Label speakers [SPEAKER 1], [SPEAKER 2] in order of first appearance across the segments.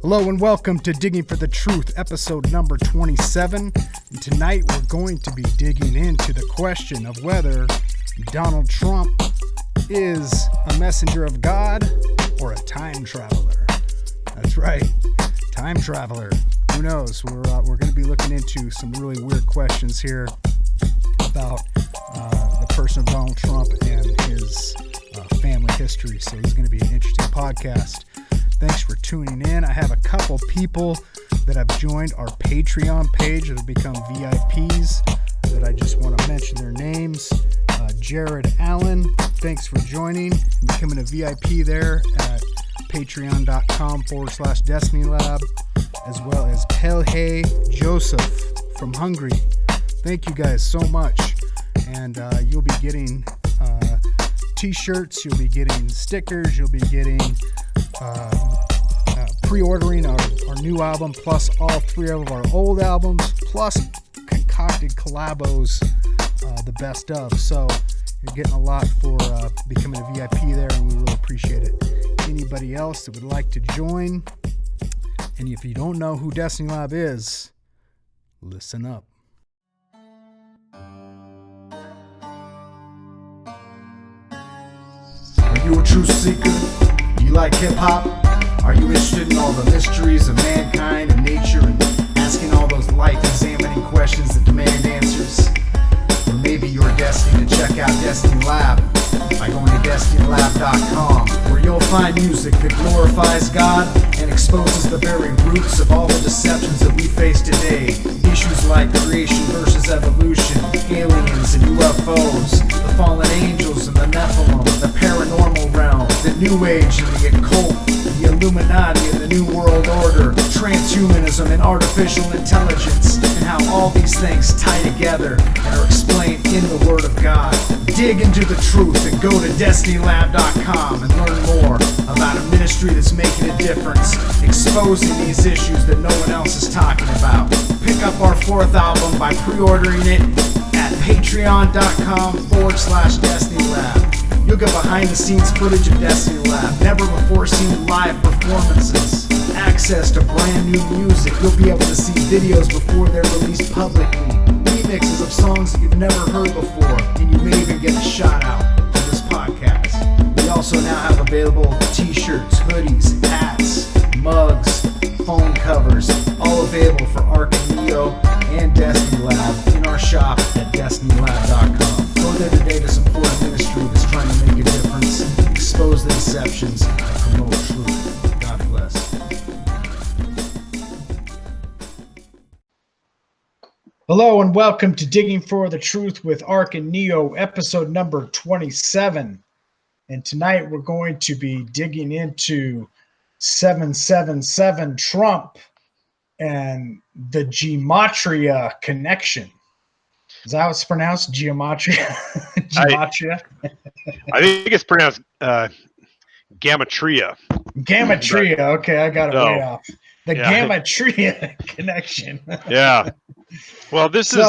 [SPEAKER 1] Hello and welcome to Digging for the Truth, episode number 27. And tonight we're going to be digging into the question of whether Donald Trump is a messenger of God or a time traveler. That's right, time traveler. Who knows? We're going to be looking into some really weird questions here about the person of Donald Trump and his family history. So this is going to be an interesting podcast. Thanks for tuning in. I have a couple people that have joined our Patreon page that have become VIPs that I just want to mention their names. Jared Allen, thanks for joining and becoming a VIP there at patreon.com/Destiny Lab, as well as Pelhe Joseph from Hungary. Thank you guys so much. And you'll be getting t-shirts, you'll be getting stickers, you'll be getting pre-ordering our new album, plus all three of our old albums, plus concocted collabos, the best of. So you're getting a lot for becoming a VIP there, and we really appreciate it. Anybody else that would like to join, and if you don't know who Destiny Lab is, listen up. Are you a truth seeker? Do you like hip-hop? Are you interested in all the mysteries of mankind and nature and asking all those life-examining questions that demand answers? Or maybe you're destined to check out Destiny Lab by going to destinylab.com, where you'll find music that glorifies God and exposes the very roots of all the deceptions that we face today. Issues like creation versus evolution, aliens and UFOs, the fallen angels and the Nephilim, the paranormal realm, the New Age and the occult, the Illuminati and the New World Order, transhumanism and artificial intelligence, and how all these things tie together and are explained in the Word of God. Dig into the truth and go to destinylab.com and learn more about a ministry that's making a difference, exposing these issues that no one else is talking about. Pick up our fourth album by pre-ordering it at patreon.com/destinylab. You'll get behind-the-scenes footage of Destiny Lab, never-before-seen live performances, access to brand new music. You'll be able to see videos before they're released publicly, remixes of songs that you've never heard before, and you may even get a shout-out to this podcast. We also now have available t-shirts, hoodies, hats, mugs, phone covers, all available for Ark and Neo and Destiny Lab in our shop at destinylab.com. Go there today to support a ministry that's trying to make a difference, expose the deceptions, and promote truth. God bless. Hello and welcome to Digging for the Truth with Ark and Neo, episode number 27. And tonight we're going to be digging into 777 Trump and the Gematria connection. Is that how it's pronounced? Gematria? Gematria?
[SPEAKER 2] I think it's pronounced Gematria.
[SPEAKER 1] Gematria. Okay, I got it way off. The Gematria connection.
[SPEAKER 2] Yeah. Well, this has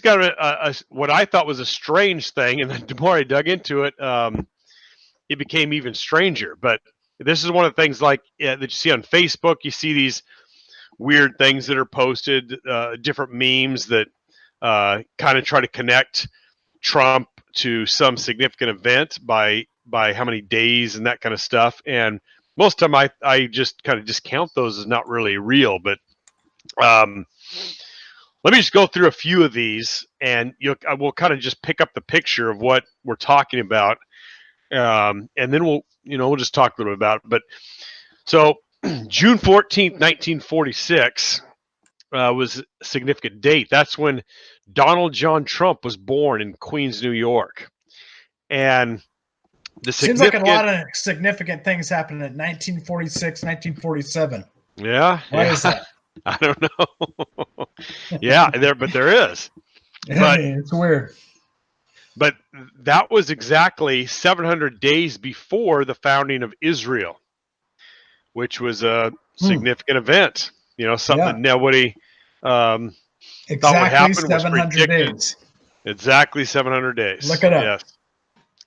[SPEAKER 2] got a what I thought was a strange thing, and the more I dug into it, it became even stranger. But this is one of the things that you see on Facebook. You see these weird things that are posted, different memes that kind of try to connect Trump to some significant event by how many days and that kind of stuff. And most of the time I just kind of discount those as not really real. But let me just go through a few of these, and we'll kind of just pick up the picture of what we're talking about. And then we'll just talk a little bit about it. But so June 14th, 1946 was a significant date. That's when Donald John Trump was born in Queens, New York. And
[SPEAKER 1] seems like a lot of significant things happened in 1946, 1947.
[SPEAKER 2] Yeah.
[SPEAKER 1] Why is that?
[SPEAKER 2] I don't know. But there is.
[SPEAKER 1] But it's weird.
[SPEAKER 2] But that was exactly 700 days before the founding of Israel, which was a significant event. Something that nobody thought would happen. 700
[SPEAKER 1] days.
[SPEAKER 2] Exactly 700 days.
[SPEAKER 1] Look it up.
[SPEAKER 2] Yes.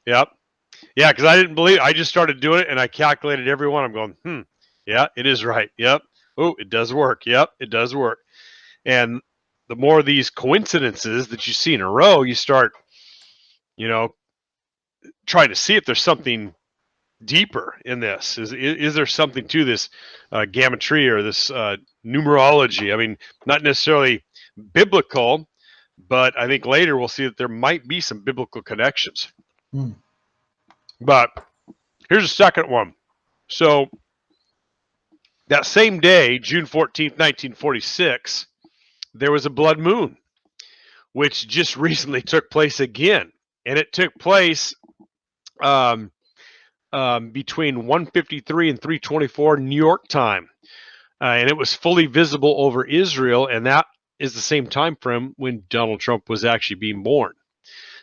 [SPEAKER 2] Yep. Yeah, because I didn't believe. I just started doing it, and I calculated every one. I'm going, Yeah, it is right. Yep. Oh, it does work. Yep, it does work. And the more of these coincidences that you see in a row, you start, trying to see if there's something deeper in this. Is there something to this Gematria or this numerology? I mean, not necessarily biblical, but I think later we'll see that there might be some biblical connections. But here's a second one. So that same day, June 14th, 1946, there was a blood moon, which just recently took place again. And it took place between 1:53 and 3:24 New York time. And it was fully visible over Israel, and that is the same time frame when Donald Trump was actually being born.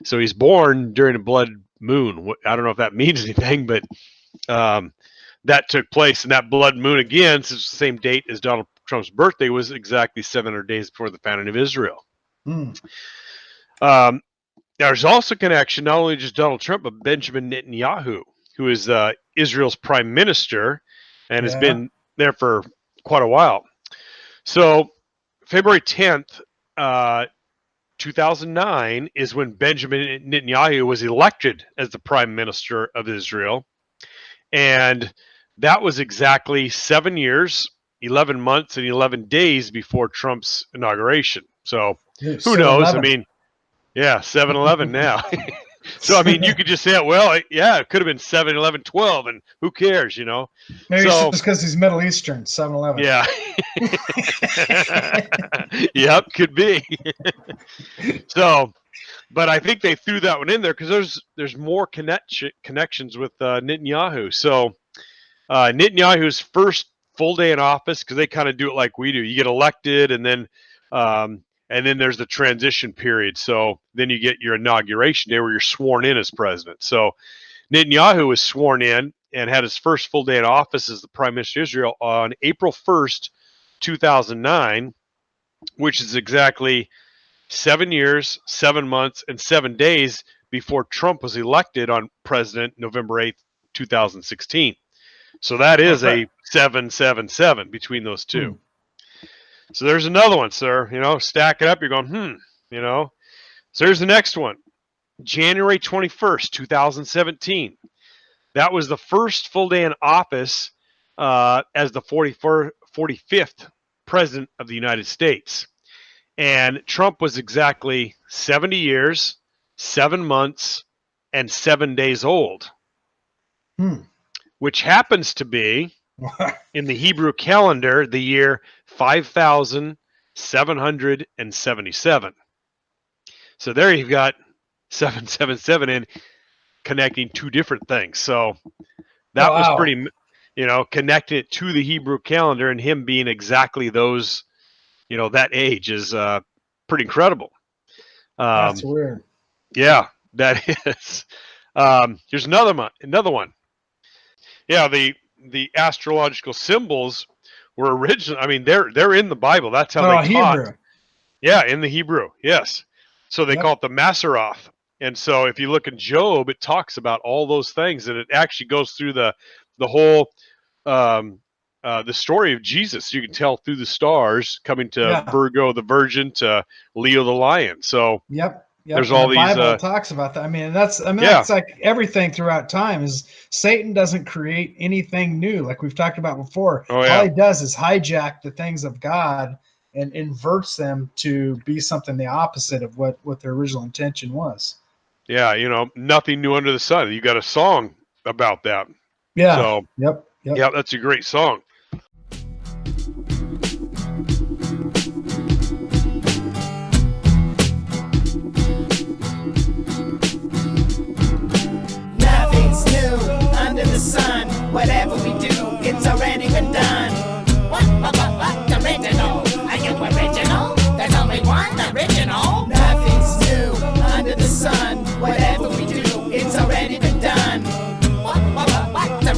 [SPEAKER 2] So he's born during a blood moon. I don't know if that means anything, but that took place. And that blood moon, again, since the same date as Donald Trump's birthday, was exactly 700 days before the founding of Israel. There's also connection, not only just Donald Trump, but Benjamin Netanyahu, who is Israel's prime minister and has been there for quite a while. So February 10th, 2009 is when Benjamin Netanyahu was elected as the prime minister of Israel. And that was exactly 7 years, 11 months, and 11 days before Trump's inauguration. So who knows? I mean, 7-11 now. So, I mean, you could just say, it could have been 7-11-12, and who cares, Maybe
[SPEAKER 3] it's just because he's Middle Eastern, 7-11.
[SPEAKER 2] Yeah. Yep, could be. So, but I think they threw that one in there because there's more connections with Netanyahu. So, Netanyahu's first full day in office, because they kind of do it like we do. You get elected, and then there's the transition period. So then you get your inauguration day where you're sworn in as president. So Netanyahu was sworn in and had his first full day in office as the prime minister of Israel on April 1st, 2009, which is exactly 7 years, 7 months, and 7 days before Trump was elected on president November 8th, 2016. So that is a 7-7-7 between those two. So there's another one, sir. Stack it up. You're going, So there's the next one. January 21st, 2017. That was the first full day in office as the 45th president of the United States. And Trump was exactly 70 years, 7 months, and 7 days old, which happens to be, in the Hebrew calendar, the year 5,777. So there you've got 777 in connecting two different things. So that was pretty, connecting it to the Hebrew calendar, and him being exactly those, that age is pretty incredible.
[SPEAKER 3] That's weird.
[SPEAKER 2] Yeah, that is. Here's another one. Yeah, the astrological symbols were original. I mean, they're in the Bible. That's how they taught.
[SPEAKER 3] Hebrew.
[SPEAKER 2] Yeah, in the Hebrew. Yes. So they call it the Maseroth. And so if you look in Job, it talks about all those things, and it actually goes through the whole the story of Jesus. You can tell through the stars coming to Virgo the Virgin to Leo the Lion. So there's all
[SPEAKER 3] the
[SPEAKER 2] these.
[SPEAKER 3] Bible talks about that. I mean, that's like everything throughout time. Is Satan doesn't create anything new, like we've talked about before. All he does is hijack the things of God and inverts them to be something the opposite of what their original intention was.
[SPEAKER 2] Yeah, nothing new under the sun. You got a song about that.
[SPEAKER 3] Yeah.
[SPEAKER 2] So
[SPEAKER 3] Yep.
[SPEAKER 2] Yeah, that's a great song.
[SPEAKER 4] Sun, whatever we do, it's already been done. What? Original? Are you original? There's only one original. Nothing's new under the sun. Whatever we do, it's already been done. What?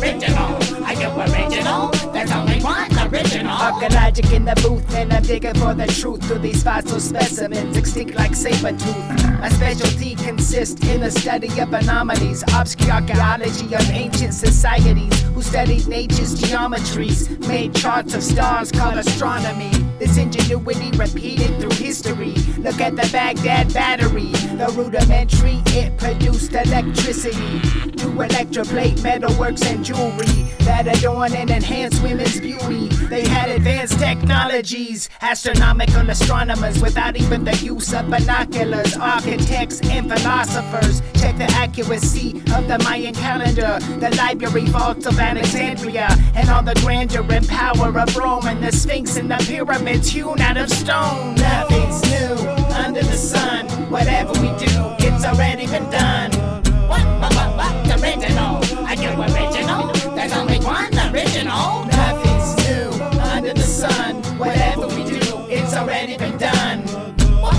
[SPEAKER 4] Original? Are you original? There's only one original. Archaeologic in the booth, and I'm digging for the truth through these fossil specimens, extinct like saber-tooth. My specialty consists in a study of anomalies, obscure archaeology of ancient societies. who studied nature's geometries, made charts of stars called astronomy. This ingenuity repeated through history. Look at the Baghdad battery, the rudimentary, it produced electricity to electroplate metalworks and jewelry that adorn and enhance women's beauty. They had advanced technologies, astronomical astronomers without even the use of binoculars, architects and philosophers. Check the accuracy of the Mayan calendar, the library vaults of Alexandria, and all the grandeur and power of Rome, and the Sphinx and the pyramids hewn out of stone. Nothing's new under the sun. Whatever we do, it's already been done. What? Original? Are you original? There's only one original. Nothing's new under the sun. Whatever we do, it's already been done. What?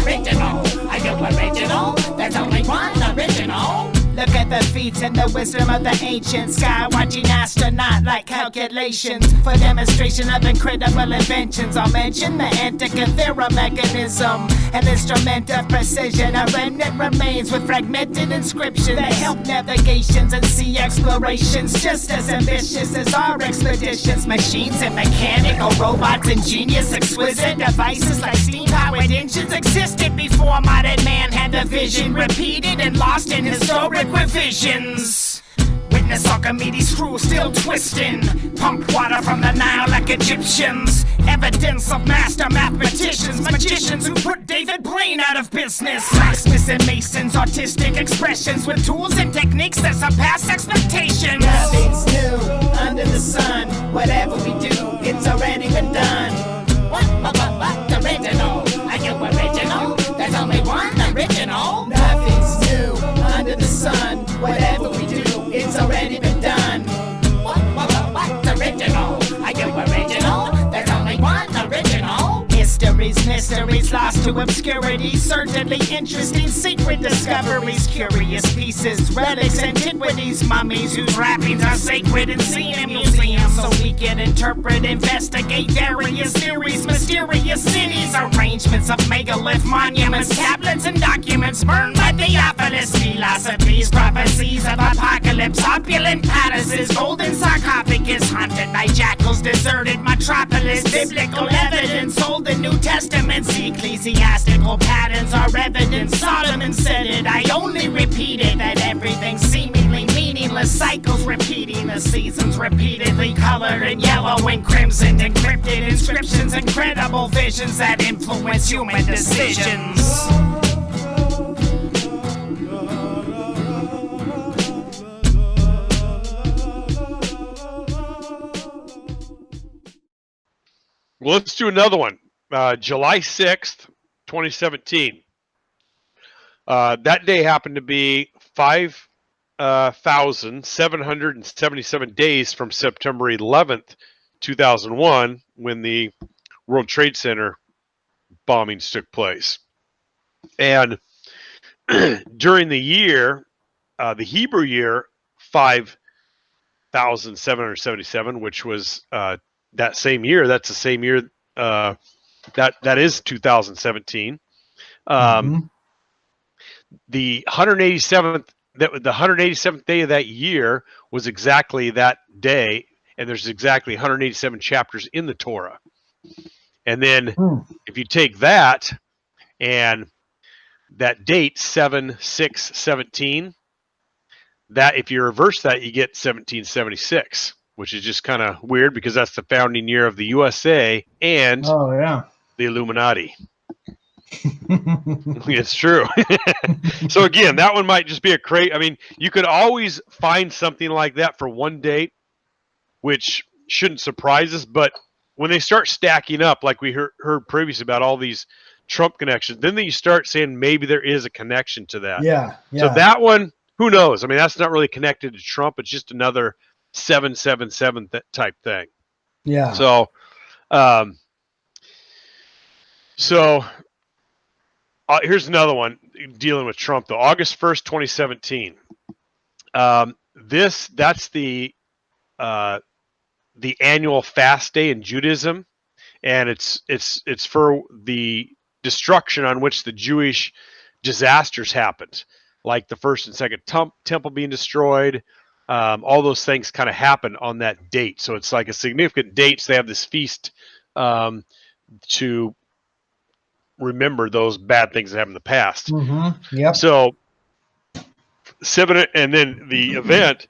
[SPEAKER 4] Original? Are you original? There's only one original. Look at the feats and the wisdom of the ancient sky-watching astronaut like calculations for demonstration of incredible inventions. I'll mention the Antikythera mechanism, an instrument of precision. A remnant remains with fragmented inscriptions that help navigations and sea explorations, just as ambitious as our expeditions. Machines and mechanical robots, ingenious, exquisite devices like steam-powered engines existed before modern man had the vision, repeated and lost in historic revisions. Witness Archimedes' screw still twisting, pump water from the Nile like Egyptians. Evidence of master mathematicians, magicians who put David Blaine out of business. Blacksmiths and masons, artistic expressions with tools and techniques that surpass expectations. Nothing's new under the sun. Whatever we do, it's already been done. What? Original? Are you original? There's only one original. Nothing's new under the sun. Whatever we do, it's already been done. What? Original? Are you original? There's only one original. History's mysteries lost to obscurity. Certainly interesting secret discoveries. Curious pieces, relics, antiquities. Mummies whose wrappings are sacred and seen in museums. So we can interpret, investigate various theories. Mysterious cities, arrangements of megalith monuments. Tablets and documents burned by Theophilus. Philosophies, prophecies of apocalypse. Opulent palaces, golden sarcophagus. Haunted by jackals, deserted metropolis. Biblical evidence, Old and New Testaments. Ecclesiastical patterns are evidence. Solomon said it, I only repeat it. That everything seemingly meaningless. Cycles repeating, the seasons repeatedly colored in yellow and crimson. Encrypted inscriptions, incredible visions that influence human decisions.
[SPEAKER 2] Well, let's do another one. July 6th, 2017. That day happened to be 5,777 days from September 11th, 2001, when the World Trade Center bombings took place. And during the year, the Hebrew year, 5,777, which was that same year. That's the same year. That is 2017. The 187th day of that year was exactly that day, and there's exactly 187 chapters in the Torah. And then if you take that and that date 7/6/17, that if you reverse that, you get 1776. Which is just kind of weird because that's the founding year of the USA and the Illuminati. It's true. So again, that one might just be a crate. I mean, you could always find something like that for one date, which shouldn't surprise us. But when they start stacking up, like we heard previously about all these Trump connections, then you start saying maybe there is a connection to that.
[SPEAKER 3] Yeah.
[SPEAKER 2] So that one, who knows? I mean, that's not really connected to Trump. It's just another 777 type thing.
[SPEAKER 3] Yeah.
[SPEAKER 2] So, here's another one dealing with Trump though. August 1st, 2017. That's the annual fast day in Judaism, and it's for the destruction on which the Jewish disasters happened, like the first and second temple being destroyed, all those things kind of happen on that date. So it's like a significant date. So they have this feast to remember those bad things that happened in the past.
[SPEAKER 3] Yep.
[SPEAKER 2] So and then the event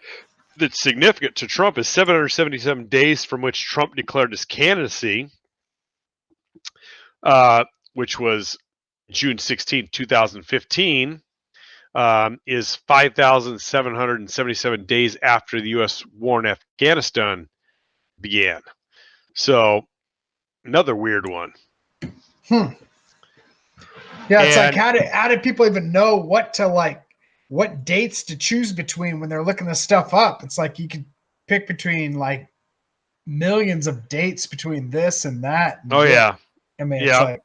[SPEAKER 2] that's significant to Trump is 777 days from which Trump declared his candidacy, which was June 16, 2015, is 5,777 days after the U.S. war in Afghanistan began. So another weird one.
[SPEAKER 3] Yeah, it's like how did people even know what dates to choose between when they're looking this stuff up? It's like you could pick between like millions of dates between this and that. And
[SPEAKER 2] yeah.
[SPEAKER 3] I mean,
[SPEAKER 2] yeah.
[SPEAKER 3] It's like,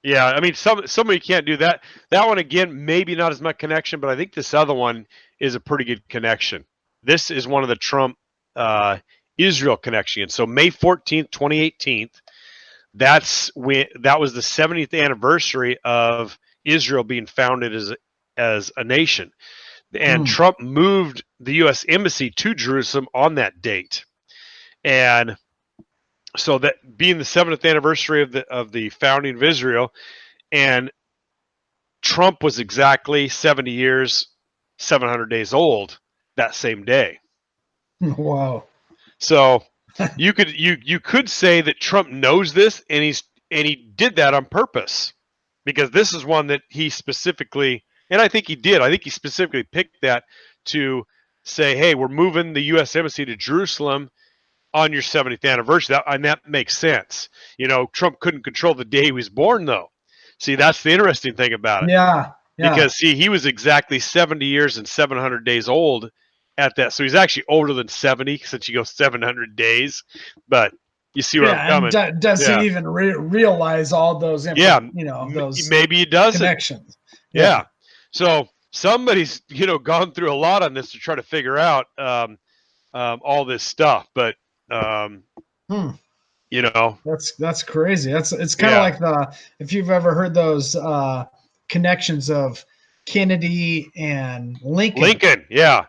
[SPEAKER 2] yeah, I mean, somebody can't do that. That one, again, maybe not as much connection, but I think this other one is a pretty good connection. This is one of the Trump Israel connection. So May 14th, 2018, that was the 70th anniversary of Israel being founded as a nation. And Trump moved the U.S. embassy to Jerusalem on that date. And so that being the 70th anniversary of the founding of Israel, and Trump was exactly 70 years, 700 days old that same day.
[SPEAKER 3] Wow.
[SPEAKER 2] So you could say that Trump knows this, and he did that on purpose, because this is one that he specifically, and I think he did. I think he specifically picked that to say, hey, we're moving the U.S. embassy to Jerusalem on your 70th anniversary. That makes sense. You know, Trump couldn't control the day he was born, though. See, that's the interesting thing about it.
[SPEAKER 3] Yeah.
[SPEAKER 2] Because, see, he was exactly 70 years and 700 days old at that. So he's actually older than 70, since you go 700 days. But you see where I'm coming.
[SPEAKER 3] And does he even realize all those those
[SPEAKER 2] maybe he doesn't.
[SPEAKER 3] Connections.
[SPEAKER 2] Yeah. So somebody's, gone through a lot on this to try to figure out all this stuff. But
[SPEAKER 3] that's crazy. It's kind of like if you've ever heard those connections of Kennedy and Lincoln.
[SPEAKER 2] Yeah,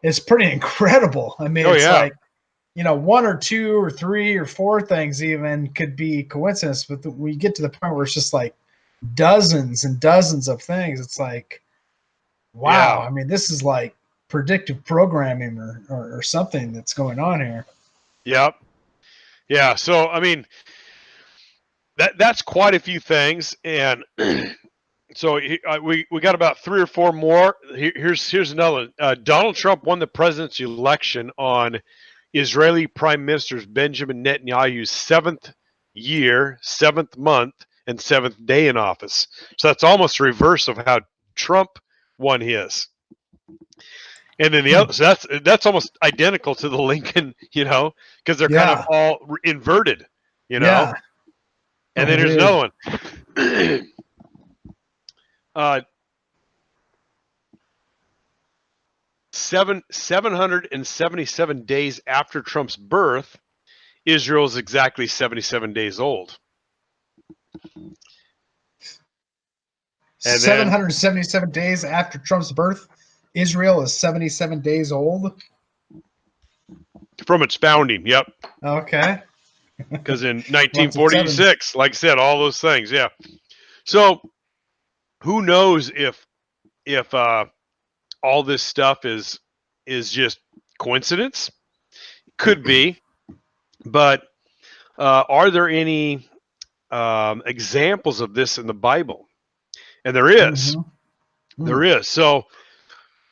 [SPEAKER 3] it's pretty incredible. I mean, it's like one or two or three or four things even could be coincidence, but we get to the point where it's just like dozens and dozens of things. It's like, wow. I mean, this is like predictive programming or something that's going on here.
[SPEAKER 2] Yep. Yeah. So, I mean, that's quite a few things. And so we got about 3 or 4 more. Here's another one. Donald Trump won the presidency election on Israeli Prime Minister Benjamin Netanyahu's 7th year, 7th month, and 7th day in office. So that's almost the reverse of how Trump won his. And then the other, so that's almost identical to the Lincoln, because they're kind of all inverted,
[SPEAKER 3] Yeah.
[SPEAKER 2] And then here's another one. 777 days after Trump's birth, Israel is exactly 77 days old.
[SPEAKER 3] And 777 days after Trump's birth, Israel is 77 days old?
[SPEAKER 2] From its founding, yep.
[SPEAKER 3] Okay.
[SPEAKER 2] Because in 1946, like I said, all those things, yeah. So who knows if all this stuff is just coincidence? Could be. But are there any examples of this in the Bible? And there is. Mm-hmm. There is. So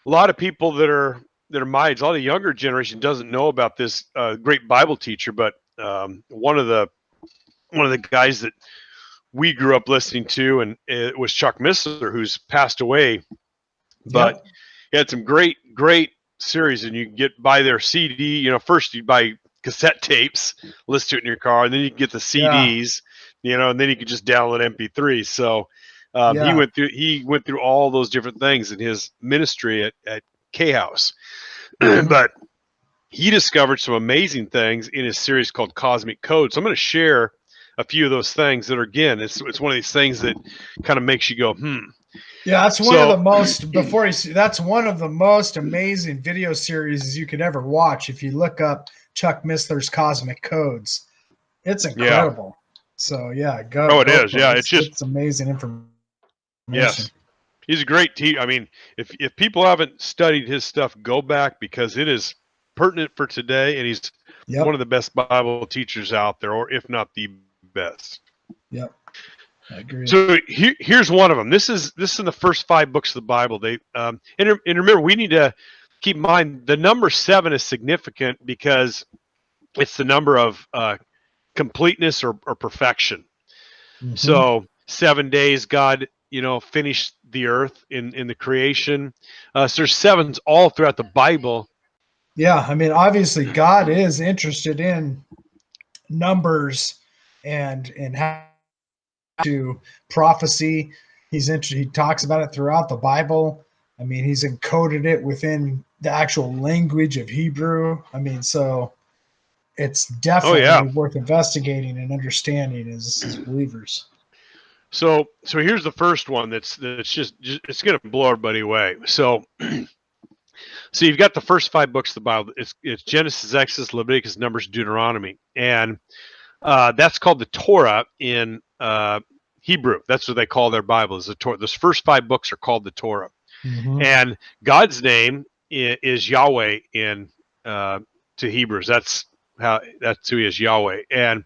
[SPEAKER 2] a lot of people that are my age, a lot of the younger generation doesn't know about this great Bible teacher, but one of the guys that we grew up listening to, and it was Chuck Missler, who's passed away. But he had some great series, and you can buy their CD. First you buy cassette tapes, listen to it in your car, and then you can get the CDs. And then you can just download MP3s. So he went through all those different things in his ministry at K-House. But he discovered some amazing things in his series called Cosmic Codes. So I'm going to share a few of those things that are, again, it's one of these things that kind of makes you go,
[SPEAKER 3] Yeah, that's one of the most that's one of the most amazing video series you could ever watch. If you look up Chuck Missler's Cosmic Codes, it's incredible. Yeah. So yeah, go.
[SPEAKER 2] Oh, it is. Yeah,
[SPEAKER 3] it's amazing information.
[SPEAKER 2] Yes, he's a great teacher. I mean, if people haven't studied his stuff, go back because it is pertinent for today, and he's one of the best Bible teachers out there, or if not the best.
[SPEAKER 3] Yep. I agree.
[SPEAKER 2] So here's one of them. This is in the first 5 books of the Bible. They and remember, we need to keep in mind the number 7 is significant because it's the number of completeness or perfection. Mm-hmm. So 7 days God, finished the earth in the creation. So there's 7s all throughout the Bible.
[SPEAKER 3] Yeah, I mean, obviously God is interested in numbers and how to prophecy. He talks about it throughout the Bible. I mean, he's encoded it within the actual language of Hebrew. I mean, so it's definitely worth investigating and understanding as believers.
[SPEAKER 2] So here's the first one that's just it's going to blow everybody away. So you've got the first 5 books of the Bible. It's Genesis, Exodus, Leviticus, Numbers, Deuteronomy, and that's called the Torah in Hebrew. That's what they call their Bible, is the Torah. Those first 5 books are called the Torah. Mm-hmm. And God's name is Yahweh in to Hebrews. That's who he is, Yahweh. And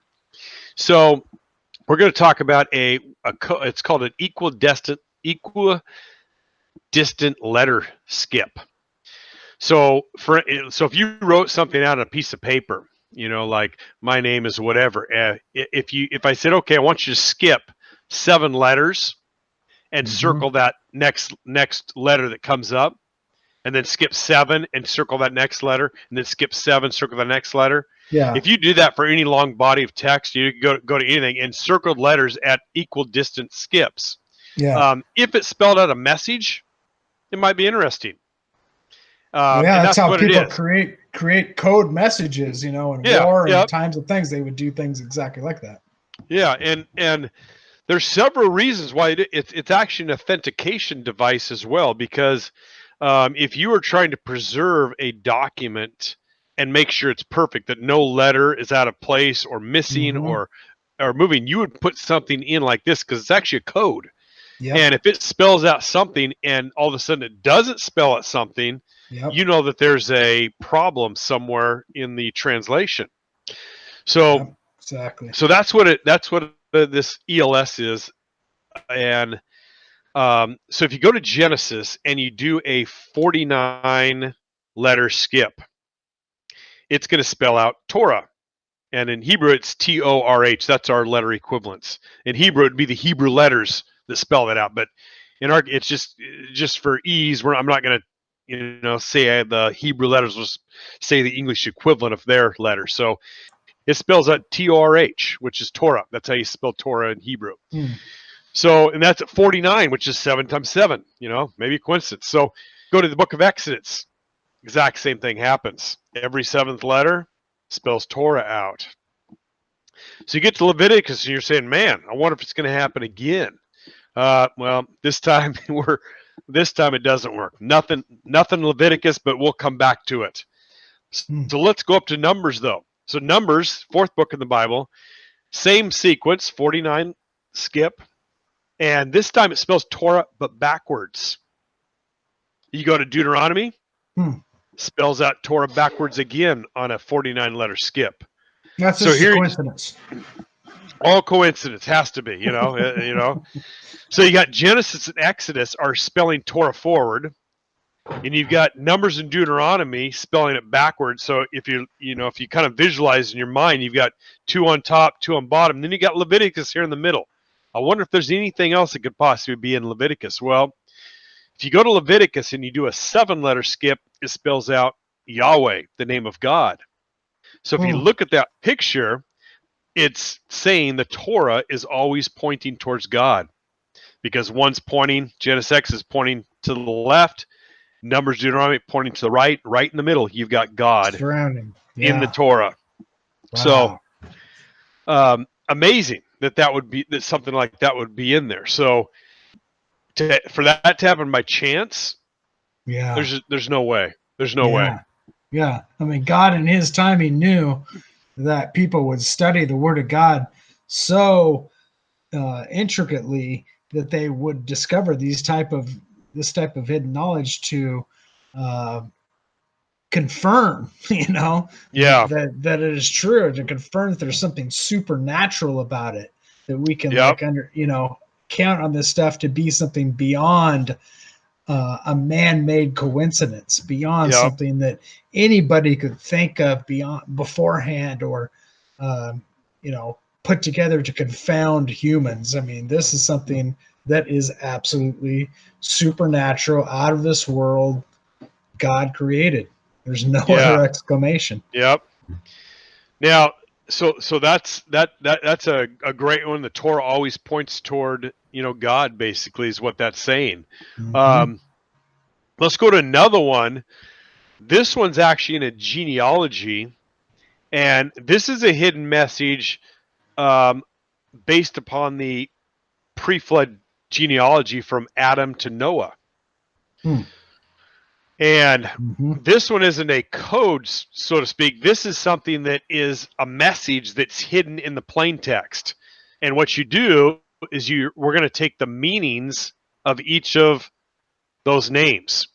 [SPEAKER 2] so we're going to talk about it's called an equidistant letter skip. So if you wrote something out on a piece of paper, like my name is whatever, if I said, okay, I want you to skip 7 letters and circle that next letter that comes up, and then skip 7 and circle that next letter, and then skip 7, circle the next letter. Yeah. If you do that for any long body of text, you can go to anything and circled letters at equal distance skips. Yeah. If it spelled out a message, it might be interesting.
[SPEAKER 3] That's how people create code messages, in war and times of things. They would do things exactly like that.
[SPEAKER 2] Yeah, and there's several reasons why it's actually an authentication device as well, because if you are trying to preserve a document and make sure it's perfect, that no letter is out of place or missing or moving, you would put something in like this because it's actually a code. Yep. And if it spells out something and all of a sudden it doesn't spell out something, you know that there's a problem somewhere in the translation. So
[SPEAKER 3] exactly.
[SPEAKER 2] So that's what this ELS is. And so if you go to Genesis and you do a 49 letter skip, it's going to spell out Torah. And in Hebrew, it's TORH. That's our letter equivalents. In Hebrew, it'd be the Hebrew letters that spell that out. But in our, it's just for ease. I'm not going to, say the Hebrew letters. Will say the English equivalent of their letters. So it spells out TORH, which is Torah. That's how you spell Torah in Hebrew. So, and that's at 49, which is 7 times 7. Maybe a coincidence. So, go to the book of Exodus. Exact same thing happens. Every 7th letter spells Torah out. So you get to Leviticus and you're saying, man, I wonder if it's going to happen again. Well, this time it doesn't work. Nothing Leviticus, but we'll come back to it. So let's go up to Numbers though. So Numbers, 4th book in the Bible, same sequence, 49 skip. And this time it spells Torah, but backwards. You go to Deuteronomy, spells out Torah backwards again on a 49 letter skip.
[SPEAKER 3] That's just a coincidence.
[SPEAKER 2] All coincidence has to be, So you got Genesis and Exodus are spelling Torah forward, and you've got Numbers and Deuteronomy spelling it backwards. So if you kind of visualize in your mind, you've got 2 on top, 2 on bottom. Then you got Leviticus here in the middle. I wonder if there's anything else that could possibly be in Leviticus. Well, if you go to Leviticus and you do a 7-letter skip, it spells out Yahweh, the name of God. So if you look at that picture, it's saying the Torah is always pointing towards God, because one's pointing, Genesis X is pointing to the left, Numbers, Deuteronomy pointing to the right. Right in the middle, you've got God
[SPEAKER 3] surrounding
[SPEAKER 2] in the Torah. Wow. So amazing that something like that would be in there. So for that to happen by chance,
[SPEAKER 3] yeah,
[SPEAKER 2] there's no way. There's no way.
[SPEAKER 3] Yeah. I mean, God in his time, he knew that people would study the word of God so intricately that they would discover this type of hidden knowledge to confirm, that it is true, to confirm that there's something supernatural about it, that we can count on this stuff to be something beyond a man-made coincidence, beyond something that anybody could think of beforehand, or put together to confound humans. I mean, this is something that is absolutely supernatural, out of this world. God created. There's no other exclamation.
[SPEAKER 2] Yep. Now, so that's a great one. The Torah always points toward, God, basically, is what that's saying.
[SPEAKER 3] Mm-hmm.
[SPEAKER 2] Let's go to another one. This one's actually in a genealogy, and this is a hidden message based upon the pre-flood genealogy from Adam to Noah. And this one isn't a code, so to speak. This is something that is a message that's hidden in the plain text. And what you do is we're going to take the meanings of each of those names.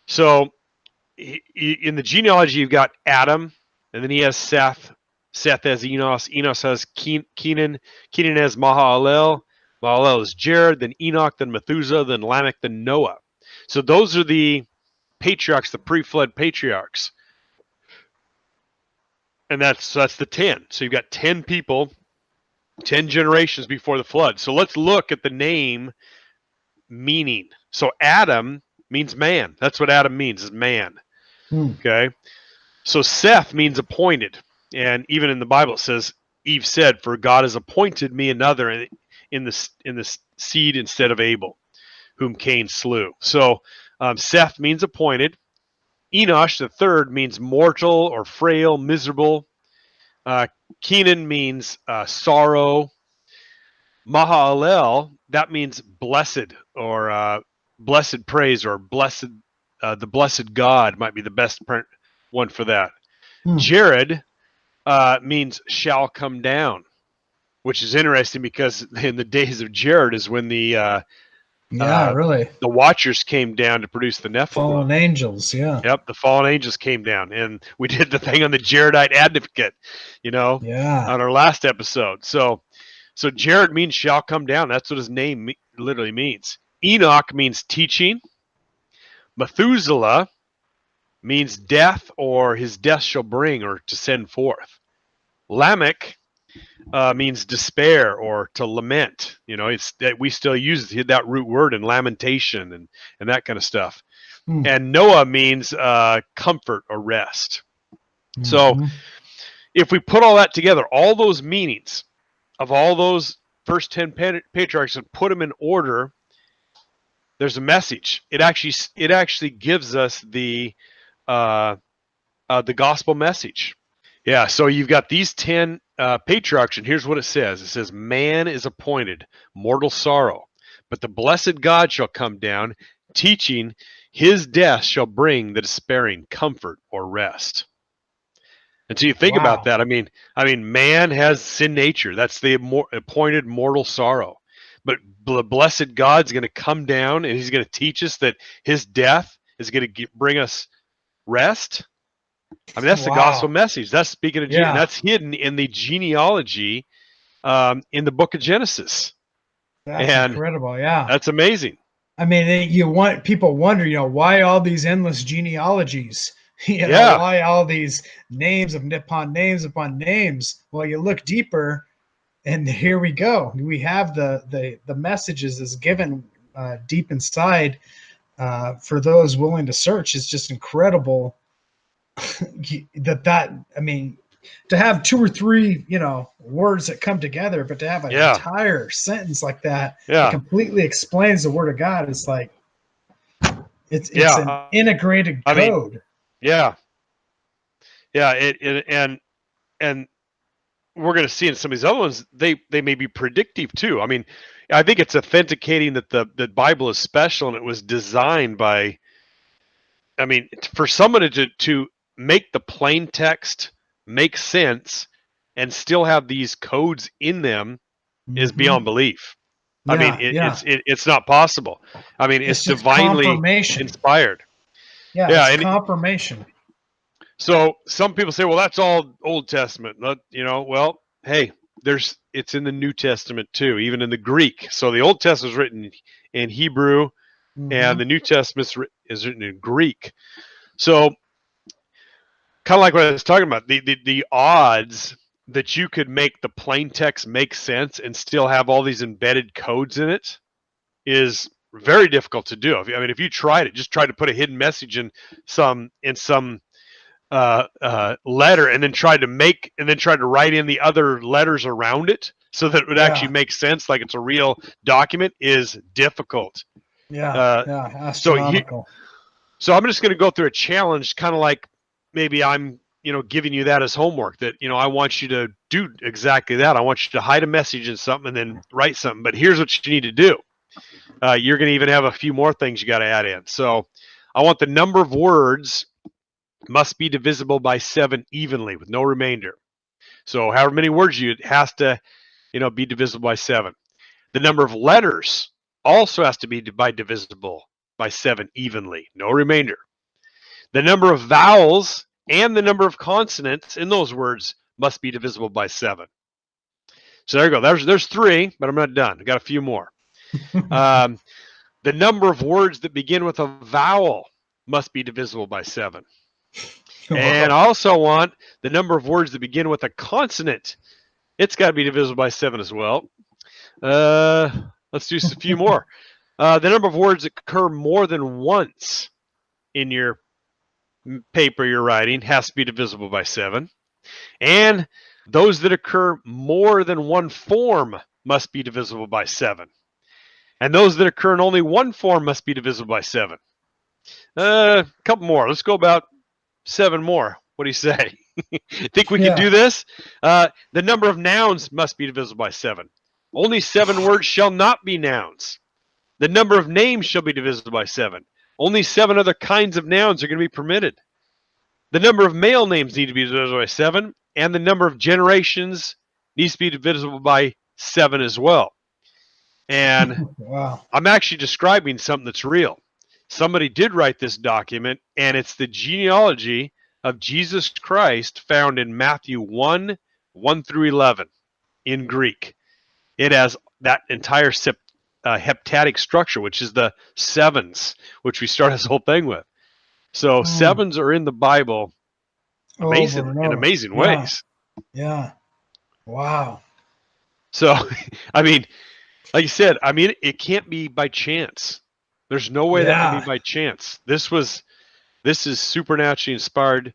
[SPEAKER 2] So in the genealogy, you've got Adam, and then he has Seth. Seth has Enos. Enos has Kenan. Kenan has Mahalalel. Mahalalel is Jared, then Enoch, then Methuselah, then Lamech, then Noah. So those are the patriarchs, the pre-flood patriarchs. And that's the 10. So you've got 10 people, 10 generations before the flood. So let's look at the name meaning. So Adam means man. That's what Adam means, is man. Okay. So Seth means appointed. And even in the Bible it says, Eve said, "For God has appointed me another in the seed instead of Abel, whom Cain slew." So Seth means appointed. Enosh, the third, means mortal or frail, miserable. Kenan means sorrow. Mahalalel, that means blessed, or blessed praise, or blessed, the blessed God might be the best one for that. Jared means shall come down, which is interesting because in the days of Jared is when the the Watchers came down to produce the Nephilim.
[SPEAKER 3] Fallen angels,
[SPEAKER 2] Yep, the fallen angels came down, and we did the thing on the Jaredite advocate, on our last episode. So Jared means shall come down. That's what his name literally means. Enoch means teaching. Methuselah means death, or his death shall bring, or to send forth. Lamech means despair, or to lament. It's that we still use that root word in lamentation and that kind of stuff. And Noah means comfort or rest. So if we put all that together, all those meanings of all those first 10 patriarchs, and put them in order, there's a message. It actually gives us the gospel message. Yeah, so you've got these 10 patriarchs, and here's what it says. It says, "Man is appointed, mortal sorrow, but the blessed God shall come down, teaching his death shall bring the despairing comfort or rest." And so you think about that. I mean, man has sin nature. That's the appointed mortal sorrow. But the blessed God's going to come down, and he's going to teach us that his death is going to bring us rest. I mean, that's the gospel message. That's speaking of and that's hidden in the genealogy in the book of Genesis.
[SPEAKER 3] That's incredible. Yeah,
[SPEAKER 2] that's amazing.
[SPEAKER 3] I mean, people wonder, why all these endless genealogies? Why all these names upon names upon names? Well, you look deeper, and here we go. We have the messages is given deep inside for those willing to search. It's just incredible. To have 2 or 3, words that come together, but to have an entire sentence like that completely explains the word of God. It's like, it's an integrated code.
[SPEAKER 2] And we're going to see in some of these other ones, they may be predictive too. I mean, I think it's authenticating that the Bible is special and it was designed by, I mean, for someone to make the plain text make sense and still have these codes in them is beyond belief. I mean, it's not possible. I mean, it's divinely inspired.
[SPEAKER 3] Yeah, it's confirmation.
[SPEAKER 2] So some people say, well, that's all Old Testament. Well, hey, it's in the New Testament too, even in the Greek. So the Old Testament is written in Hebrew, and the New Testament is written in Greek. So kind of like what I was talking about, the odds that you could make the plain text make sense and still have all these embedded codes in it is very difficult to do. I mean, if you tried it, just try to put a hidden message in some letter and then try to write in the other letters around it so that it would actually make sense, like it's a real document, is difficult.
[SPEAKER 3] Astronomical.
[SPEAKER 2] So I'm just going to go through a challenge, kind of like maybe I'm giving you that as homework, that I want you to do exactly that. I want you to hide a message in something and then write something, but here's what you need to do. You're going to even have a few more things you got to add in. So I want the number of words must be divisible by 7 evenly with no remainder. So however many words it has to, be divisible by 7. The number of letters also has to be divisible by 7 evenly, no remainder. The number of vowels and the number of consonants in those words must be divisible by 7. So there you go. There's 3, but I'm not done. I got a few more. The number of words that begin with a vowel must be divisible by 7. And I also want the number of words that begin with a consonant. It's got to be divisible by 7 as well. Let's do a few more. The number of words that occur more than once in your paper you're writing has to be divisible by 7. And those that occur more than one form must be divisible by 7. And those that occur in only one form must be divisible by 7. A couple more. Let's go about 7 more. What do you say? Think we can do this? The number of nouns must be divisible by 7. Only 7 words shall not be nouns. The number of names shall be divisible by 7. Only 7 other kinds of nouns are going to be permitted. The number of male names need to be divisible by 7, and the number of generations needs to be divisible by 7 as well. And
[SPEAKER 3] wow.
[SPEAKER 2] I'm actually describing something that's real. Somebody did write this document, and it's the genealogy of Jesus Christ found in Matthew 1 through 11 in Greek. It has that entire heptadic structure, which is the 7s, which we start this whole thing with. So 7s are in the Bible in amazing ways.
[SPEAKER 3] Yeah. Wow.
[SPEAKER 2] So, I mean, like you said, it can't be by chance. There's no way that can be by chance. This is supernaturally inspired.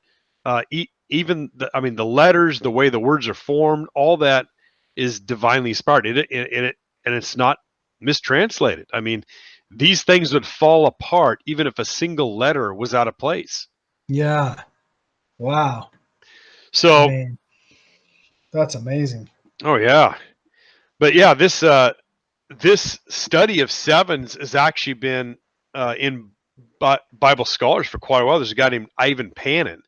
[SPEAKER 2] Even the letters, the way the words are formed, all that is divinely inspired. And it's not mistranslated. I mean, these things would fall apart even if a single letter was out of place.
[SPEAKER 3] Yeah. Wow.
[SPEAKER 2] So
[SPEAKER 3] that's amazing.
[SPEAKER 2] Oh yeah. But yeah, this study of 7s has actually been in Bible scholars for quite a while. There's a guy named Ivan Panin.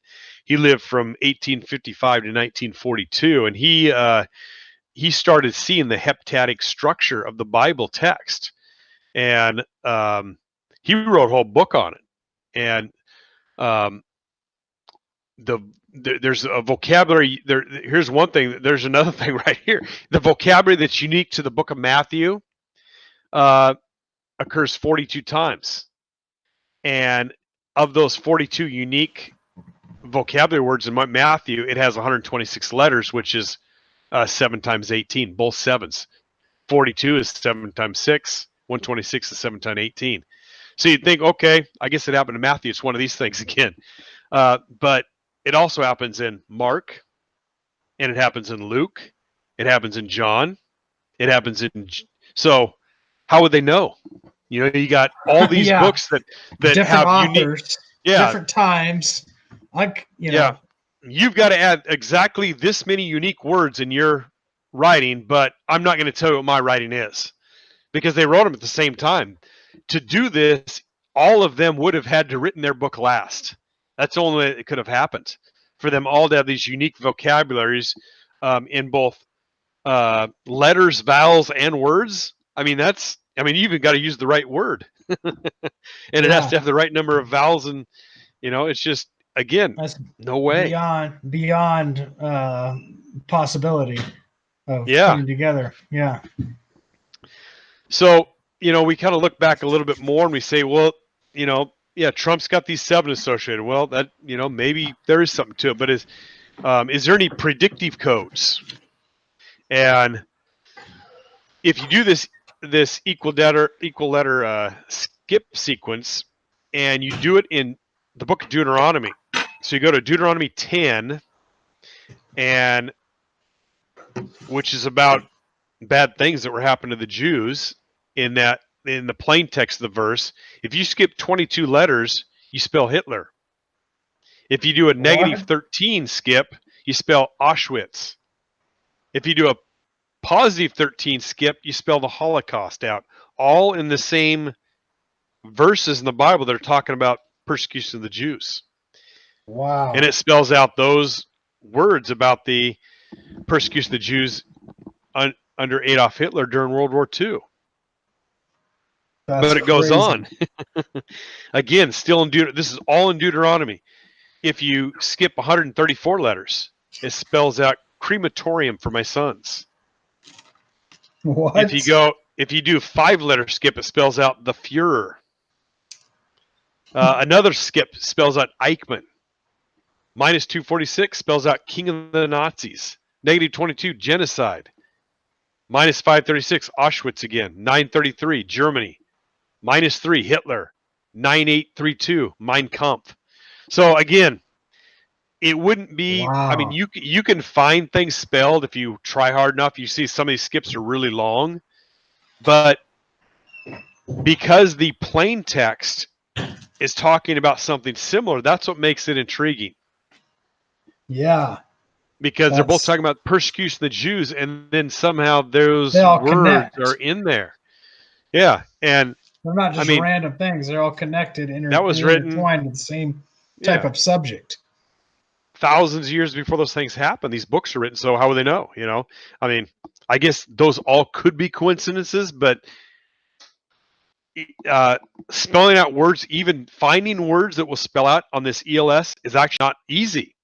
[SPEAKER 2] He lived from 1855 to 1942, and he started seeing the heptadic structure of the Bible text, and he wrote a whole book on it. And there's a vocabulary there. Here's one thing. There's another thing right here. The vocabulary that's unique to the book of Matthew occurs 42 times, and of those 42 unique vocabulary words in Matthew, it has 126 letters, which is 7 times 18, both 7s. 42 is 7 times 6. 126 is 7 times 18. So you'd think, okay, I guess it happened to Matthew. It's one of these things again. But it also happens in Mark, and it happens in Luke. It happens in John. It happens in... So how would they know? You got all these books that
[SPEAKER 3] different
[SPEAKER 2] have
[SPEAKER 3] authors,
[SPEAKER 2] unique...
[SPEAKER 3] different times.
[SPEAKER 2] you've got to add exactly this many unique words in your writing, but I'm not going to tell you what my writing is, because they wrote them at the same time. To do this, all of them would have had to written their book last. That's the only way it could have happened, for them all to have these unique vocabularies in both letters, vowels, and words. I mean, you even got to use the right word. And it has to have the right number of vowels, and it's just, again, that's no way.
[SPEAKER 3] Beyond possibility of putting together. Yeah.
[SPEAKER 2] So, we kind of look back a little bit more and we say, well, Trump's got these 7 associated. Well, that, maybe there is something to it, but is there any predictive codes? And if you do this equal letter skip sequence, and you do it in the book of Deuteronomy. So you go to Deuteronomy 10, and which is about bad things that were happening to the Jews in the plain text of the verse. If you skip 22 letters, you spell Hitler. If you do a negative 13 skip, you spell Auschwitz. If you do a positive 13 skip, you spell the Holocaust out. All in the same verses in the Bible that are talking about persecution of the Jews.
[SPEAKER 3] Wow.
[SPEAKER 2] And it spells out those words about the persecution of the Jews under Adolf Hitler during World War II. But it goes on. Again, still in this is all in Deuteronomy. If you skip 134 letters, it spells out crematorium for my sons.
[SPEAKER 3] What?
[SPEAKER 2] If you do 5-letter skip, it spells out the Fuhrer. Another skip spells out Eichmann. Minus 246 spells out King of the Nazis. Negative 22, genocide. Minus 536, Auschwitz again. 933, Germany. Minus 3, Hitler. 9832, Mein Kampf. So again, it wouldn't be. Wow. I mean, you can find things spelled if you try hard enough. You see some of these skips are really long, but because the plain text is talking about something similar, that's what makes it intriguing.
[SPEAKER 3] Yeah.
[SPEAKER 2] Because they're both talking about persecution of the Jews, and then somehow those words are in there. Yeah, and
[SPEAKER 3] they're not just random things; they're all connected, intertwined with the same type of subject.
[SPEAKER 2] Thousands of years before those things happen, these books are written. So how would they know? I mean, I guess those all could be coincidences, but spelling out words, even finding words that will spell out on this ELS, is actually not easy.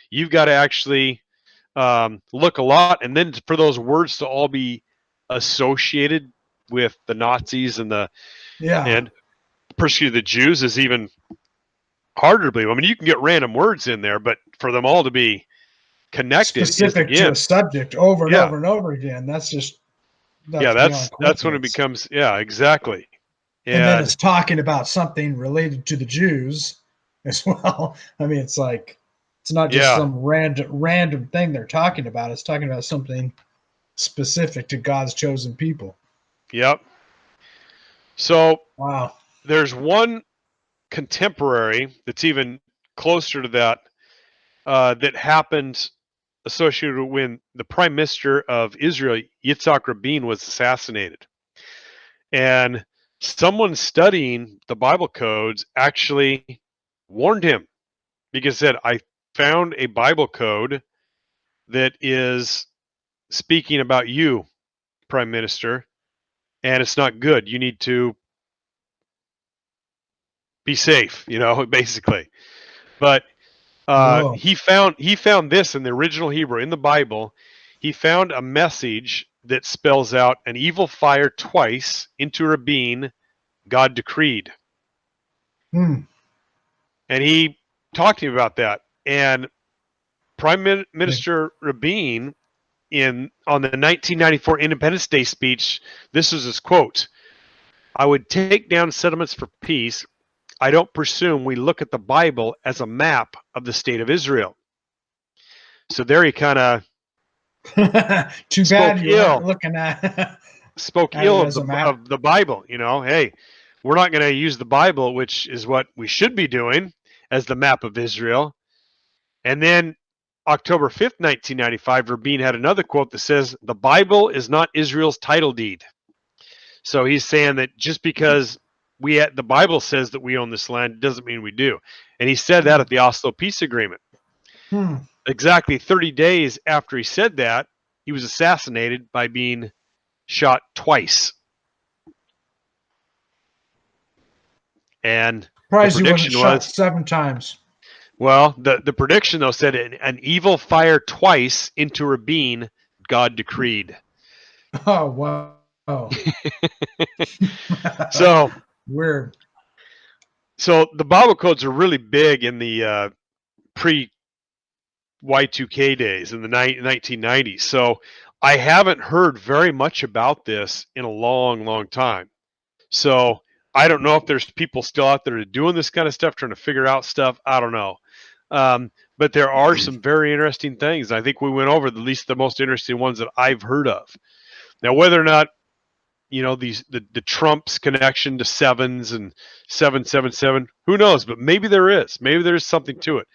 [SPEAKER 2] You've got to actually look a lot, and then for those words to all be associated with the Nazis and and persecution of the Jews is even harder to believe. I mean, you can get random words in there, but for them all to be connected,
[SPEAKER 3] specific to a subject over and over and over again, that's
[SPEAKER 2] when it becomes exactly.
[SPEAKER 3] And then it's talking about something related to the Jews as well. I mean, it's like, it's not just some random thing they're talking about. It's talking about something specific to God's chosen people.
[SPEAKER 2] Yep. So
[SPEAKER 3] wow,
[SPEAKER 2] there's one contemporary that's even closer to that that happened associated when the Prime Minister of Israel, Yitzhak Rabin, was assassinated. And someone studying the Bible codes actually warned him, because said, I found a Bible code that is speaking about you, Prime Minister, and it's not good. You need to be safe, basically. But he found this in the original Hebrew, in the Bible. He found a message that spells out an evil fire twice into Rabin, God decreed. And he talked to me about that. And Prime Minister Rabin, on the 1994 Independence Day speech, this was his quote: I would take down sentiments for peace. I don't presume we look at the Bible as a map of the state of Israel. So there he kind of
[SPEAKER 3] too bad you're looking at
[SPEAKER 2] spoke ill of the Bible. Hey, we're not going to use the Bible, which is what we should be doing, as the map of Israel. And then October 5th, 1995, Rabin had another quote that says, "The Bible is not Israel's title deed." So he's saying that just because the Bible says that we own this land doesn't mean we do. And he said that at the Oslo Peace Agreement. Exactly 30 days after he said that, he was assassinated by being shot twice. And
[SPEAKER 3] the prediction was shot 7 times.
[SPEAKER 2] Well, the prediction though said an evil fire twice into Rabin, God decreed.
[SPEAKER 3] Oh wow!
[SPEAKER 2] So
[SPEAKER 3] weird.
[SPEAKER 2] So the Bible codes are really big in the pre Y2K days in the 1990s. So I haven't heard very much about this in a long, long time. So I don't know if there's people still out there doing this kind of stuff, trying to figure out stuff. I don't know. But there are some very interesting things. I think we went over at least the most interesting ones that I've heard of. Now, whether or not, you know, the Trump's connection to sevens and 777, who knows? But maybe there is. Maybe there's something to it.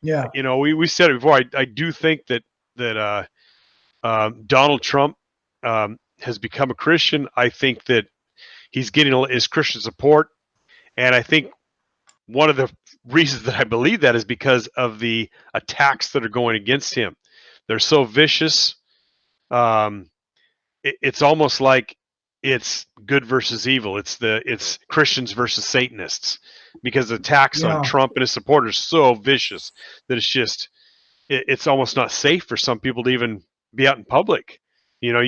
[SPEAKER 2] You know, we said it before. I do think that Donald Trump has become a Christian. I think that he's getting his Christian support, and I think one of the reasons that I believe that is because of the attacks that are going against him. They're so vicious. It's almost like it's good versus evil. It's Christians versus Satanists, because the attacks on Trump and his supporters are so vicious that it's almost not safe for some people to even be out in public. You know,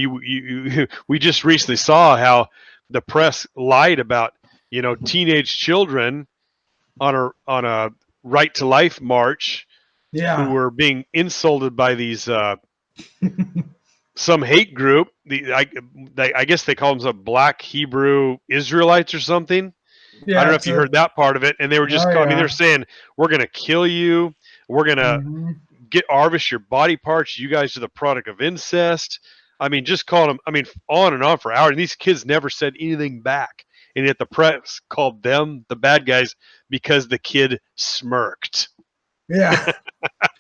[SPEAKER 2] we just recently saw how the press lied about, you know, teenage children on a right to life march who were being insulted by these some hate group. I guess they call themselves Black Hebrew Israelites or something. I don't know if you heard that part of it. And they were just, I mean, they're saying, we're going to kill you. We're going to harvest your body parts. You guys are the product of incest. I mean, just calling them, I mean, on and on for hours. And these kids never said anything back. And yet the press called them the bad guys because the kid smirked.
[SPEAKER 3] Yeah.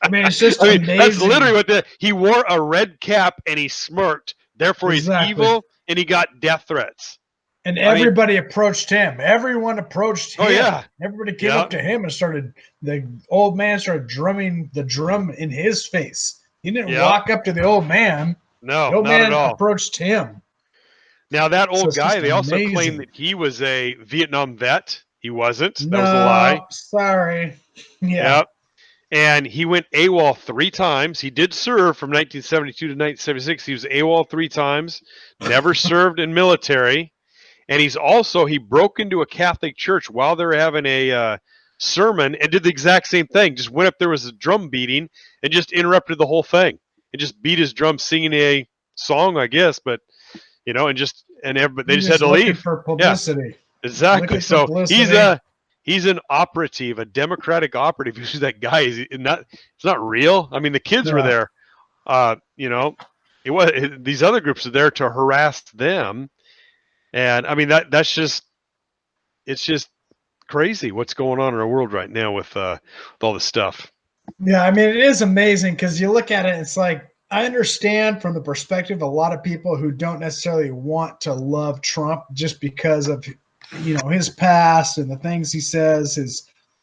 [SPEAKER 3] I mean, it's just amazing.
[SPEAKER 2] That's literally what he wore a red cap and he smirked. Therefore, he's evil and he got death threats.
[SPEAKER 3] And everybody approached him. Everyone approached him.
[SPEAKER 2] Oh, yeah.
[SPEAKER 3] Everybody came up to him and the old man started drumming the drum in his face. He didn't walk up to the old man.
[SPEAKER 2] No,
[SPEAKER 3] the old
[SPEAKER 2] not
[SPEAKER 3] man
[SPEAKER 2] at all.
[SPEAKER 3] approached him.
[SPEAKER 2] Now, that old guy, they also claimed that he was a Vietnam vet. He wasn't. That was a lie.
[SPEAKER 3] Sorry.
[SPEAKER 2] Yeah. Yep. And he went AWOL 3 times. He did serve from 1972 to 1976. He was AWOL 3 times, never served in military. And he broke into a Catholic church while they were having a sermon and did the exact same thing. Just went up, there was a drum beating, and just interrupted the whole thing. And just beat his drum singing a song, I guess. But, you know, everybody, they just had to leave.
[SPEAKER 3] For publicity.
[SPEAKER 2] Yeah, exactly. So he's an operative, a Democratic operative. Who's that guy? It's not real. I mean, the kids were there. You know, these other groups are there to harass them. And I mean, it's just crazy what's going on in our world right now with all this stuff.
[SPEAKER 3] Yeah, I mean, it is amazing because you look at it, it's like, I understand from the perspective of a lot of people who don't necessarily want to love Trump just because of, you know, his past and the things he says,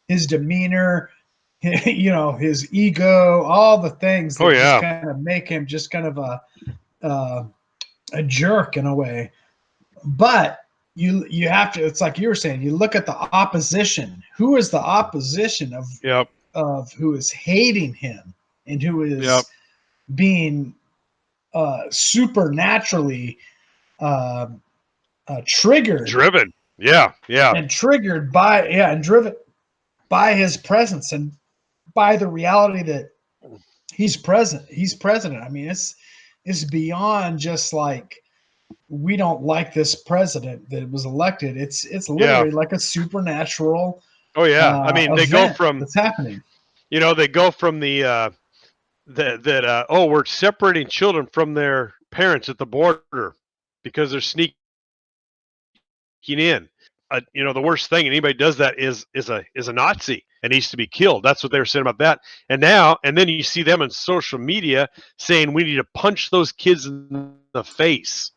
[SPEAKER 3] his demeanor, you know, his ego, all the things that just kind of make him just kind of a jerk in a way. But you have to, it's like you were saying, you look at the opposition. Who is the opposition of who is hating him and who is being supernaturally
[SPEAKER 2] driven. Yeah.
[SPEAKER 3] And triggered by, and driven by his presence and by the reality that he's present. He's president. I mean, it's beyond just like, we don't like this president that was elected. It's literally like a supernatural.
[SPEAKER 2] Oh yeah. I mean, they go from
[SPEAKER 3] that's happening.
[SPEAKER 2] You know, they go from we're separating children from their parents at the border because they're sneaking in. You know, the worst thing, anybody does that is a Nazi. and needs to be killed. That's what they were saying about that. And then you see them on social media saying we need to punch those kids in the face.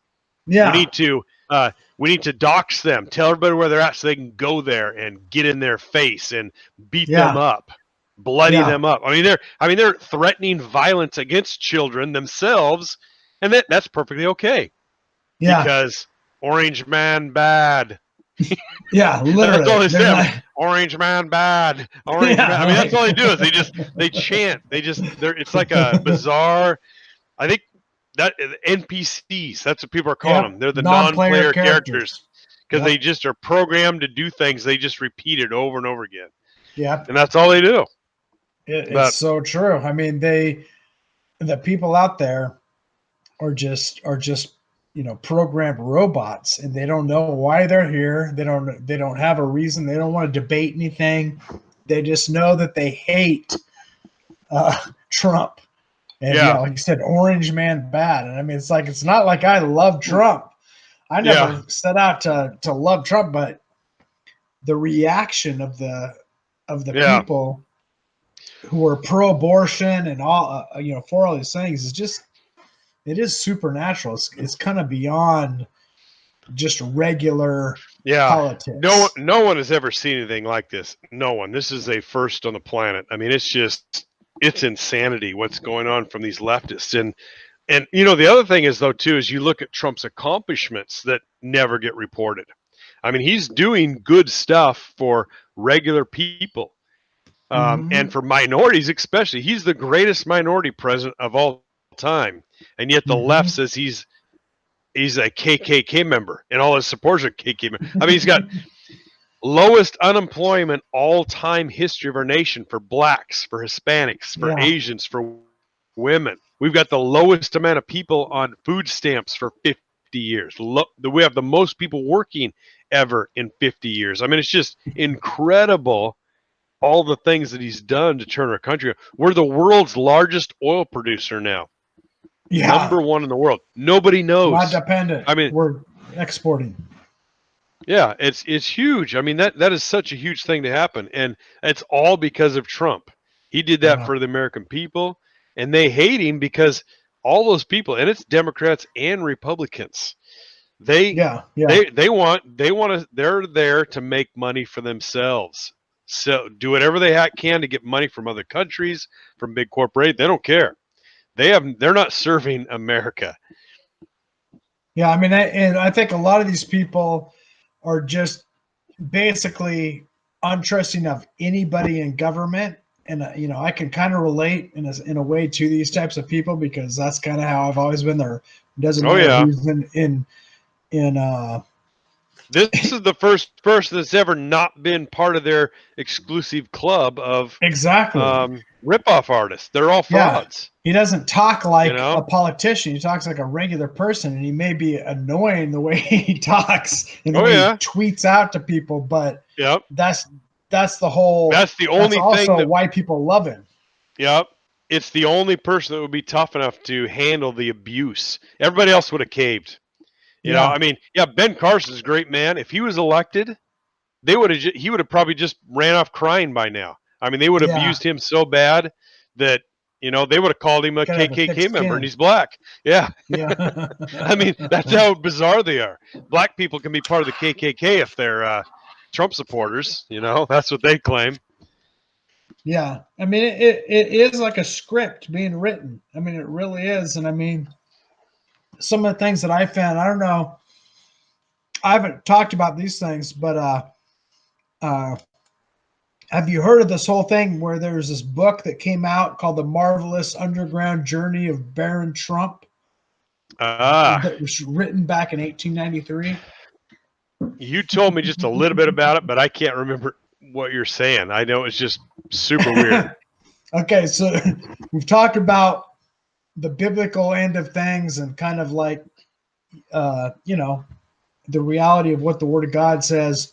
[SPEAKER 3] Yeah.
[SPEAKER 2] We need to dox them, tell everybody where they're at so they can go there and get in their face and beat them up, bloody them up. I mean they're threatening violence against children themselves, and that's perfectly okay.
[SPEAKER 3] Yeah.
[SPEAKER 2] Because Orange Man bad.
[SPEAKER 3] Yeah, literally.
[SPEAKER 2] That's all they say. Orange Man bad. Orange Man. I mean, that's all they do is they chant. It's like a bizarre. I think that NPCs. That's what people are calling them. They're the non-player characters because they just are programmed to do things. They just repeat it over and over again.
[SPEAKER 3] Yeah,
[SPEAKER 2] and that's all they do.
[SPEAKER 3] It's so true. I mean, the people out there are just programmed robots, and they don't know why they're here. They don't have a reason. They don't want to debate anything. They just know that they hate Trump. And like you said, Orange Man bad. And I mean, it's not like I love Trump. I never set out to love Trump, but the reaction of the people who are pro-abortion and all for all these things is just, it is supernatural. It's kind of beyond just regular politics.
[SPEAKER 2] No one has ever seen anything like this. No one. This is a first on the planet. I mean, it's insanity what's going on from these leftists. And the other thing is, though, too, is you look at Trump's accomplishments that never get reported. I mean, he's doing good stuff for regular people and for minorities especially. He's the greatest minority president of all time. And yet the left says he's a KKK member and all his supporters are KKK members. I mean, he's got lowest unemployment all-time history of our nation for blacks, for Hispanics, for Asians, for women. We've got the lowest amount of people on food stamps for 50 years. We have the most people working ever in 50 years. I mean, it's just incredible all the things that he's done to turn our country. We're the world's largest oil producer now. Number one in the world. Nobody knows.
[SPEAKER 3] Not dependent.
[SPEAKER 2] I mean,
[SPEAKER 3] we're exporting.
[SPEAKER 2] Yeah, it's huge. I mean, that is such a huge thing to happen, and it's all because of Trump. He did that for the American people, and they hate him because all those people, and it's Democrats and Republicans. They're there to make money for themselves. So do whatever they can to get money from other countries, from big corporations. They don't care. They're not serving America.
[SPEAKER 3] Yeah, I mean, I think a lot of these people are just basically untrusting of anybody in government, and I can kind of relate in a way to these types of people because that's kind of how I've always been. There doesn't matter who's in
[SPEAKER 2] This is the first person that's ever not been part of their exclusive club of rip-off artists. They're all frauds.
[SPEAKER 3] He doesn't talk like a politician. He talks like a regular person, and he may be annoying the way he talks and the way he tweets out to people. But that's the whole. That's the only thing why people love him.
[SPEAKER 2] Yep. It's the only person that would be tough enough to handle the abuse. Everybody else would have caved. You know, I mean, Ben Carson's a great man. If he was elected, he would have probably just ran off crying by now. I mean, they would have abused him so bad that, they would have called him a KKK member, and he's black. Yeah. I mean, that's how bizarre they are. Black people can be part of the KKK if they're Trump supporters. That's what they claim.
[SPEAKER 3] Yeah. I mean, it is like a script being written. I mean, it really is. And I mean, some of the things that I found, I don't know, I haven't talked about these things, but have you heard of this whole thing where there's this book that came out called The Marvelous Underground Journey of Baron Trump? That was written back in 1893.
[SPEAKER 2] You told me just a little bit about it, but I can't remember what you're saying. I know it's just super weird.
[SPEAKER 3] Okay, so we've talked about the biblical end of things and kind of like, the reality of what the Word of God says.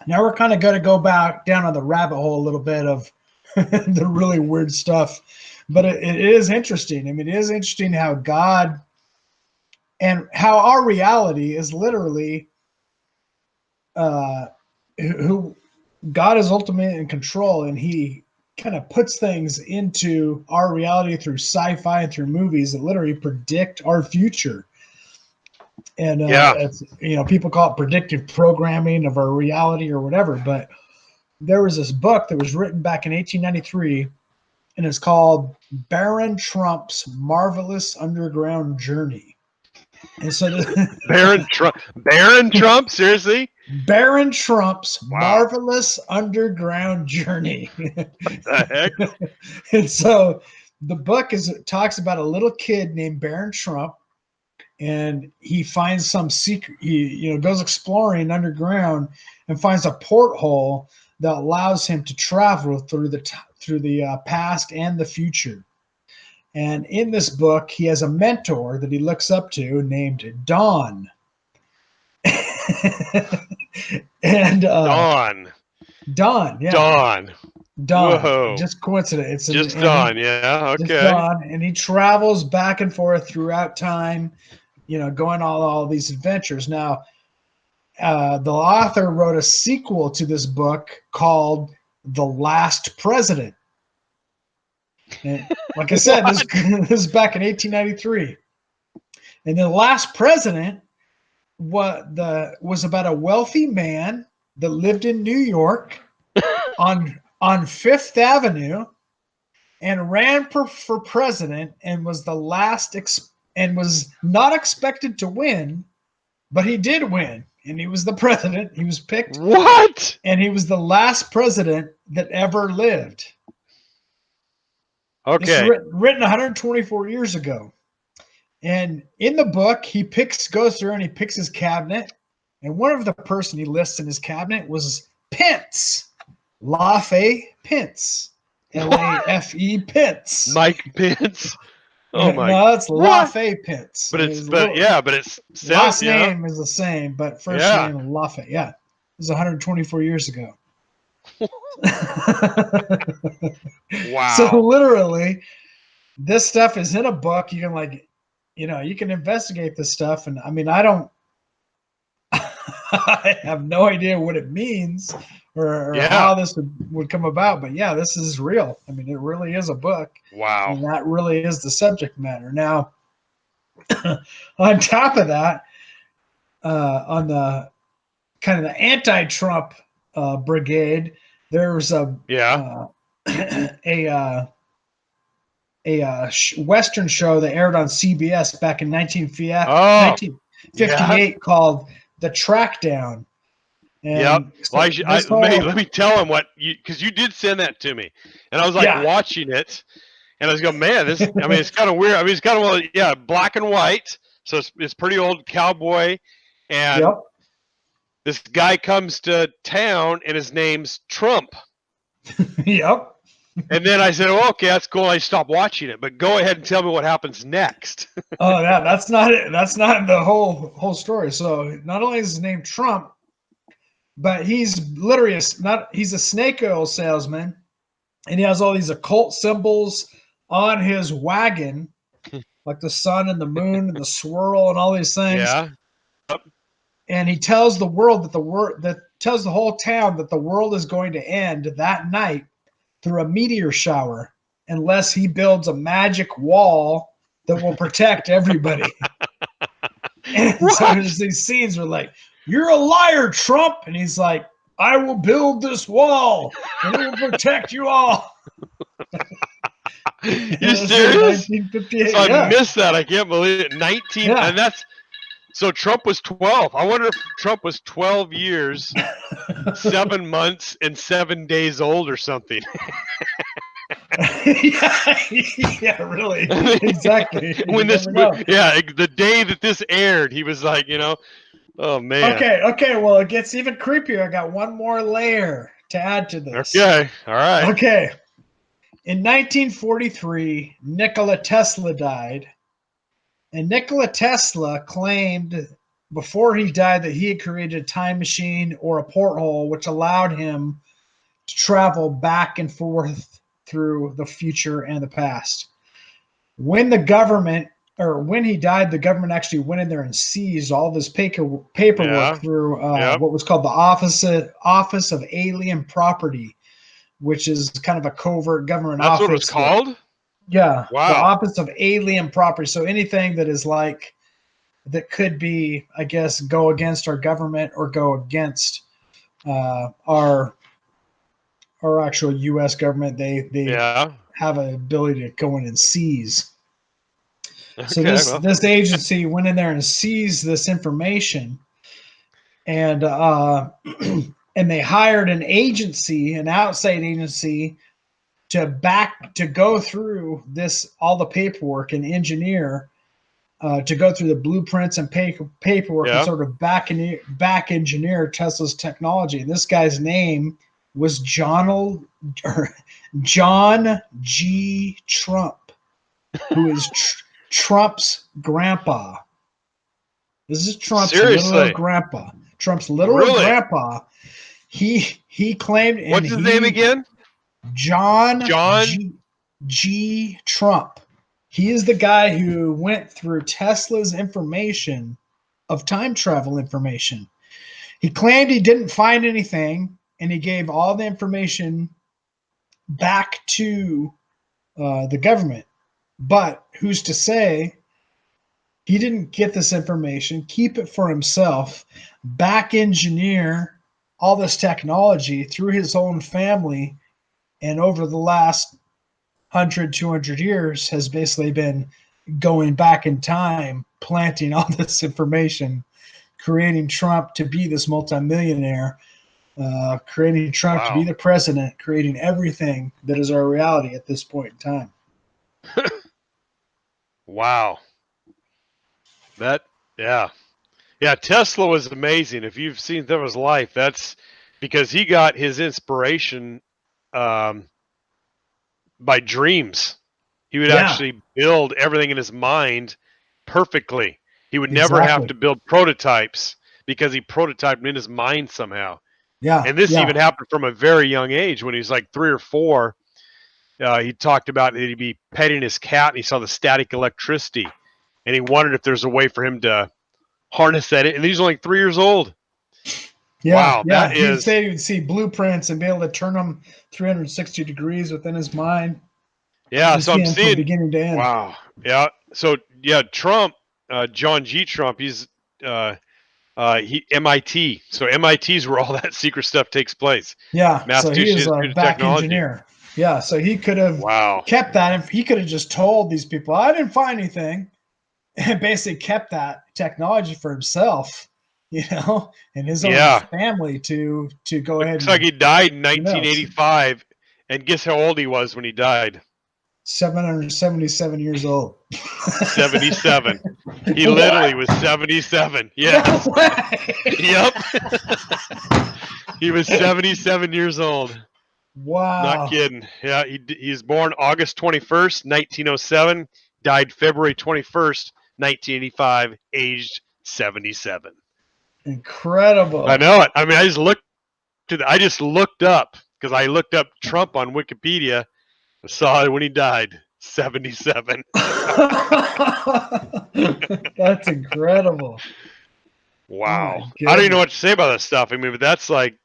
[SPEAKER 3] Now we're kind of going to go back down on the rabbit hole a little bit of the really weird stuff, but it is interesting. I mean, it is interesting how God and how our reality is literally who God is ultimately in control, and he kind of puts things into our reality through sci-fi and through movies that literally predict our future. And it's, people call it predictive programming of our reality or whatever. But there was this book that was written back in 1893, and it's called Baron Trump's Marvelous Underground Journey. And so
[SPEAKER 2] Baron Trump, seriously?
[SPEAKER 3] Baron Trump's Marvelous Underground Journey.
[SPEAKER 2] What the heck?
[SPEAKER 3] And so the book talks about a little kid named Baron Trump, and he finds some secret. He goes exploring underground and finds a porthole that allows him to travel through the past and the future. And in this book, he has a mentor that he looks up to named Dawn. And Dawn, yeah.
[SPEAKER 2] Dawn. Whoa.
[SPEAKER 3] Just coincidence.
[SPEAKER 2] Just Dawn, yeah. Okay. Just
[SPEAKER 3] Dawn, and he travels back and forth throughout time, going all these adventures. Now, the author wrote a sequel to this book called The Last President. And like I said, this is back in 1893. And The Last President was about a wealthy man that lived in New York on Fifth Avenue and ran for president, and was the last and was not expected to win, but he did win, and he was the president. He was picked.
[SPEAKER 2] What?
[SPEAKER 3] And he was the last president that ever lived.
[SPEAKER 2] Okay.
[SPEAKER 3] It's written 124 years ago. And in the book, he goes through and he picks his cabinet. And one of the person he lists in his cabinet was Pence. Lafe Pence. L-A-F-E Pence.
[SPEAKER 2] Mike Pence. Oh my!
[SPEAKER 3] No, it's Lafe Pence.
[SPEAKER 2] But it's
[SPEAKER 3] last name is the same, but first name Lafe. Yeah, it was 124 years ago.
[SPEAKER 2] Wow!
[SPEAKER 3] So literally, this stuff is in a book. You can you can investigate this stuff, and I mean, I have no idea what it means or how this would come about, but yeah, this is real. I mean, it really is a book.
[SPEAKER 2] Wow.
[SPEAKER 3] And that really is the subject matter. Now, on top of that, on the kind of the anti-Trump brigade, there's a Western show that aired on CBS back in 1958 called The Trackdown. And
[SPEAKER 2] well, let me tell him because you did send that to me, and I was watching it, and I was going, man, this. I mean, it's kind of weird. I mean, it's kind of black and white, so it's pretty old cowboy, and this guy comes to town, and his name's Trump.
[SPEAKER 3] Yep.
[SPEAKER 2] And then I said, oh, okay, that's cool. I stopped watching it, but go ahead and tell me what happens next.
[SPEAKER 3] Oh, yeah, that's not it. That's not the whole story. So not only is his name Trump, but he's literally he's a snake oil salesman, and he has all these occult symbols on his wagon, like the sun and the moon and the swirl and all these things.
[SPEAKER 2] Yeah.
[SPEAKER 3] And he tells the world tells the whole town that the world is going to end that night through a meteor shower unless he builds a magic wall that will protect everybody. And so there's these scenes where you're a liar, Trump. And he's like, I will build this wall and it will protect you all.
[SPEAKER 2] You serious? So I missed that. I can't believe it. And so Trump was 12. I wonder if Trump was 12 years, 7 months, and 7 days old or something.
[SPEAKER 3] Yeah, really. Exactly.
[SPEAKER 2] The day that this aired, he was like, oh man.
[SPEAKER 3] Okay. Well, it gets even creepier. I got one more layer to add to this.
[SPEAKER 2] Okay. All right.
[SPEAKER 3] Okay. In 1943, Nikola Tesla died. And Nikola Tesla claimed before he died that he had created a time machine or a porthole which allowed him to travel back and forth through the future and the past. When the government or when he died, the government actually went in there and seized all this paperwork through what was called the Office of Alien Property, which is kind of a covert government office.
[SPEAKER 2] That's what it was called?
[SPEAKER 3] Yeah.
[SPEAKER 2] Wow.
[SPEAKER 3] The Office of Alien Property. So anything that is like, that could be, I guess, go against our government or go against our actual U.S. government, they have an ability to go in and seize. Okay, so this agency went in there and seized this information, and and they hired an agency, an outside agency, to go through all the paperwork and engineer, to go through the blueprints and paperwork and sort of back engineer Tesla's technology. And this guy's name was John G. Trump, who is Trump's grandpa. This is Trump's little grandpa. Trump's little grandpa. He claimed. And
[SPEAKER 2] what's his name again?
[SPEAKER 3] John G. Trump. He is the guy who went through Tesla's information of time travel information. He claimed he didn't find anything, and he gave all the information back to the government. But who's to say he didn't get this information, keep it for himself, back engineer all this technology through his own family, and over the last 100, 200 years has basically been going back in time, planting all this information, creating Trump to be this multimillionaire, creating Trump to be the president, creating everything that is our reality at this point in time.
[SPEAKER 2] Wow. Tesla was amazing. If you've seen his life, that's because he got his inspiration by dreams. He would actually build everything in his mind perfectly. He would never have to build prototypes because he prototyped in his mind somehow.
[SPEAKER 3] Yeah.
[SPEAKER 2] And this even happened from a very young age. When he was like 3 or 4, he talked about that he'd be petting his cat and he saw the static electricity. And he wondered if there's a way for him to harness that. And he's only 3 years old.
[SPEAKER 3] Yeah, wow, he'd say he would see blueprints and be able to turn them 360 degrees within his mind.
[SPEAKER 2] Yeah, so I'm seeing
[SPEAKER 3] beginning to end.
[SPEAKER 2] Wow. Yeah. So Trump, John G. Trump, he's MIT. So MIT is where all that secret stuff takes place.
[SPEAKER 3] Yeah. So he is a back engineer. Yeah. So he could have kept that. He could have just told these people, I didn't find anything, and basically kept that technology for himself, and his own family to go ahead.
[SPEAKER 2] Looks like he died in 1985, and guess how old he was when he died?
[SPEAKER 3] 777 years old.
[SPEAKER 2] 77. He literally was 77. Yeah.
[SPEAKER 3] No way.
[SPEAKER 2] Yep. He was 77 years old.
[SPEAKER 3] Wow.
[SPEAKER 2] Not kidding. Yeah, he was born August 21st, 1907. Died February 21st, 1985, aged 77.
[SPEAKER 3] Incredible.
[SPEAKER 2] I know it. I mean, I just looked up because I looked up Trump on Wikipedia. I saw it when he died, 77.
[SPEAKER 3] That's incredible.
[SPEAKER 2] Wow. I don't even know what to say about that stuff. I mean, but that's like.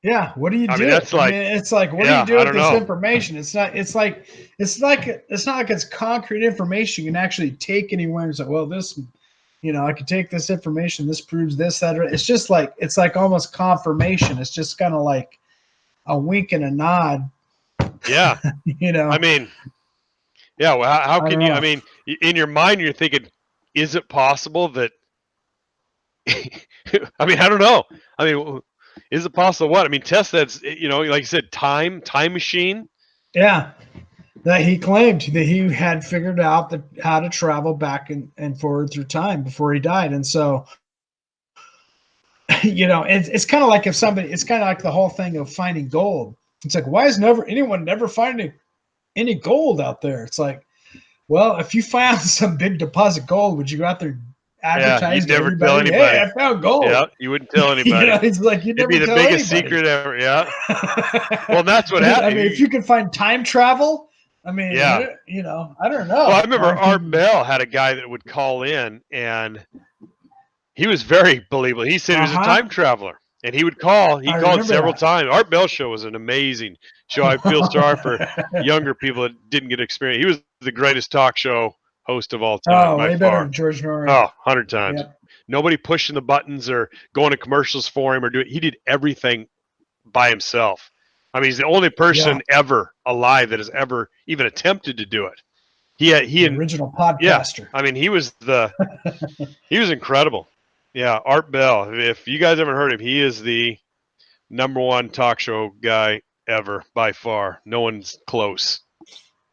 [SPEAKER 3] Yeah. What do you do?
[SPEAKER 2] That's like,
[SPEAKER 3] it's like, what do you do with this information? It's not like it's concrete information you can actually take anywhere and say, well, this, I could take this information. This proves this, that. It's just like, it's like almost confirmation. It's just kind of like a wink and a nod.
[SPEAKER 2] Yeah. I mean, yeah. Well, how can you, I mean, in your mind, you're thinking, is it possible that, I mean, I don't know. I mean, is it possible what? I mean, Tesla's, like you said, time machine.
[SPEAKER 3] Yeah. That he claimed that he had figured out how to travel back and forward through time before he died. And so, it's kind of like it's kind of like the whole thing of finding gold. It's like, why is anyone never finding any gold out there? It's like, well, if you found some big deposit gold, would you go out there and advertise to everybody? Tell anybody. Hey, I found gold.
[SPEAKER 2] Yeah, you wouldn't tell anybody.
[SPEAKER 3] It's like you'd never
[SPEAKER 2] It'd be the biggest secret ever. Yeah. Well, that's what happened.
[SPEAKER 3] I mean, if you could find time travel, I mean,
[SPEAKER 2] yeah.
[SPEAKER 3] you know, I don't know.
[SPEAKER 2] Well, I remember Art Bell had a guy that would call in, and he was very believable. He said he was a time traveler, and he would call. He called several times. Art Bell show was an amazing show. I feel sorry for younger people that didn't get experience. He was the greatest talk show host of all time, by
[SPEAKER 3] way
[SPEAKER 2] far.
[SPEAKER 3] better than George Norrie.
[SPEAKER 2] Oh, 100 times.
[SPEAKER 3] Yep.
[SPEAKER 2] Nobody pushing the buttons or going to commercials for him or doing. He did everything by himself. I mean, he's the only person ever alive that has ever even attempted to do it. He
[SPEAKER 3] original podcaster.
[SPEAKER 2] Yeah, I mean, he was incredible. Yeah, Art Bell. If you guys haven't heard him, he is the #1 talk show guy ever by far. No one's close.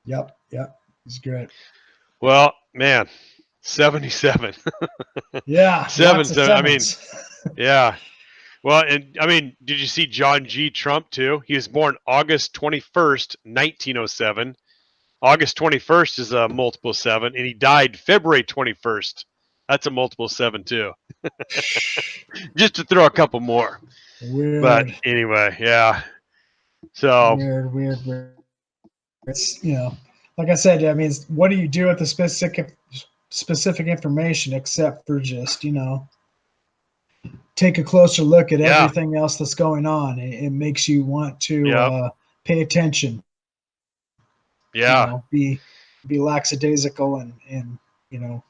[SPEAKER 3] Yep. He's great.
[SPEAKER 2] Well, man, 77.
[SPEAKER 3] Yeah.
[SPEAKER 2] 77. I mean, yeah. Well, and I mean, did you see John G. Trump too? He was born August 21st, 1907. August 21st is a multiple 7, and he died February 21st. That's a multiple 7 too. Just to throw a couple more.
[SPEAKER 3] Weird.
[SPEAKER 2] But anyway, yeah. So
[SPEAKER 3] weird. It's, you know, like I said, I mean, what do you do with the specific information except for just, you know, take a closer look at everything else that's going on. It makes you want to pay attention.
[SPEAKER 2] Yeah.
[SPEAKER 3] You know, be lackadaisical and you know,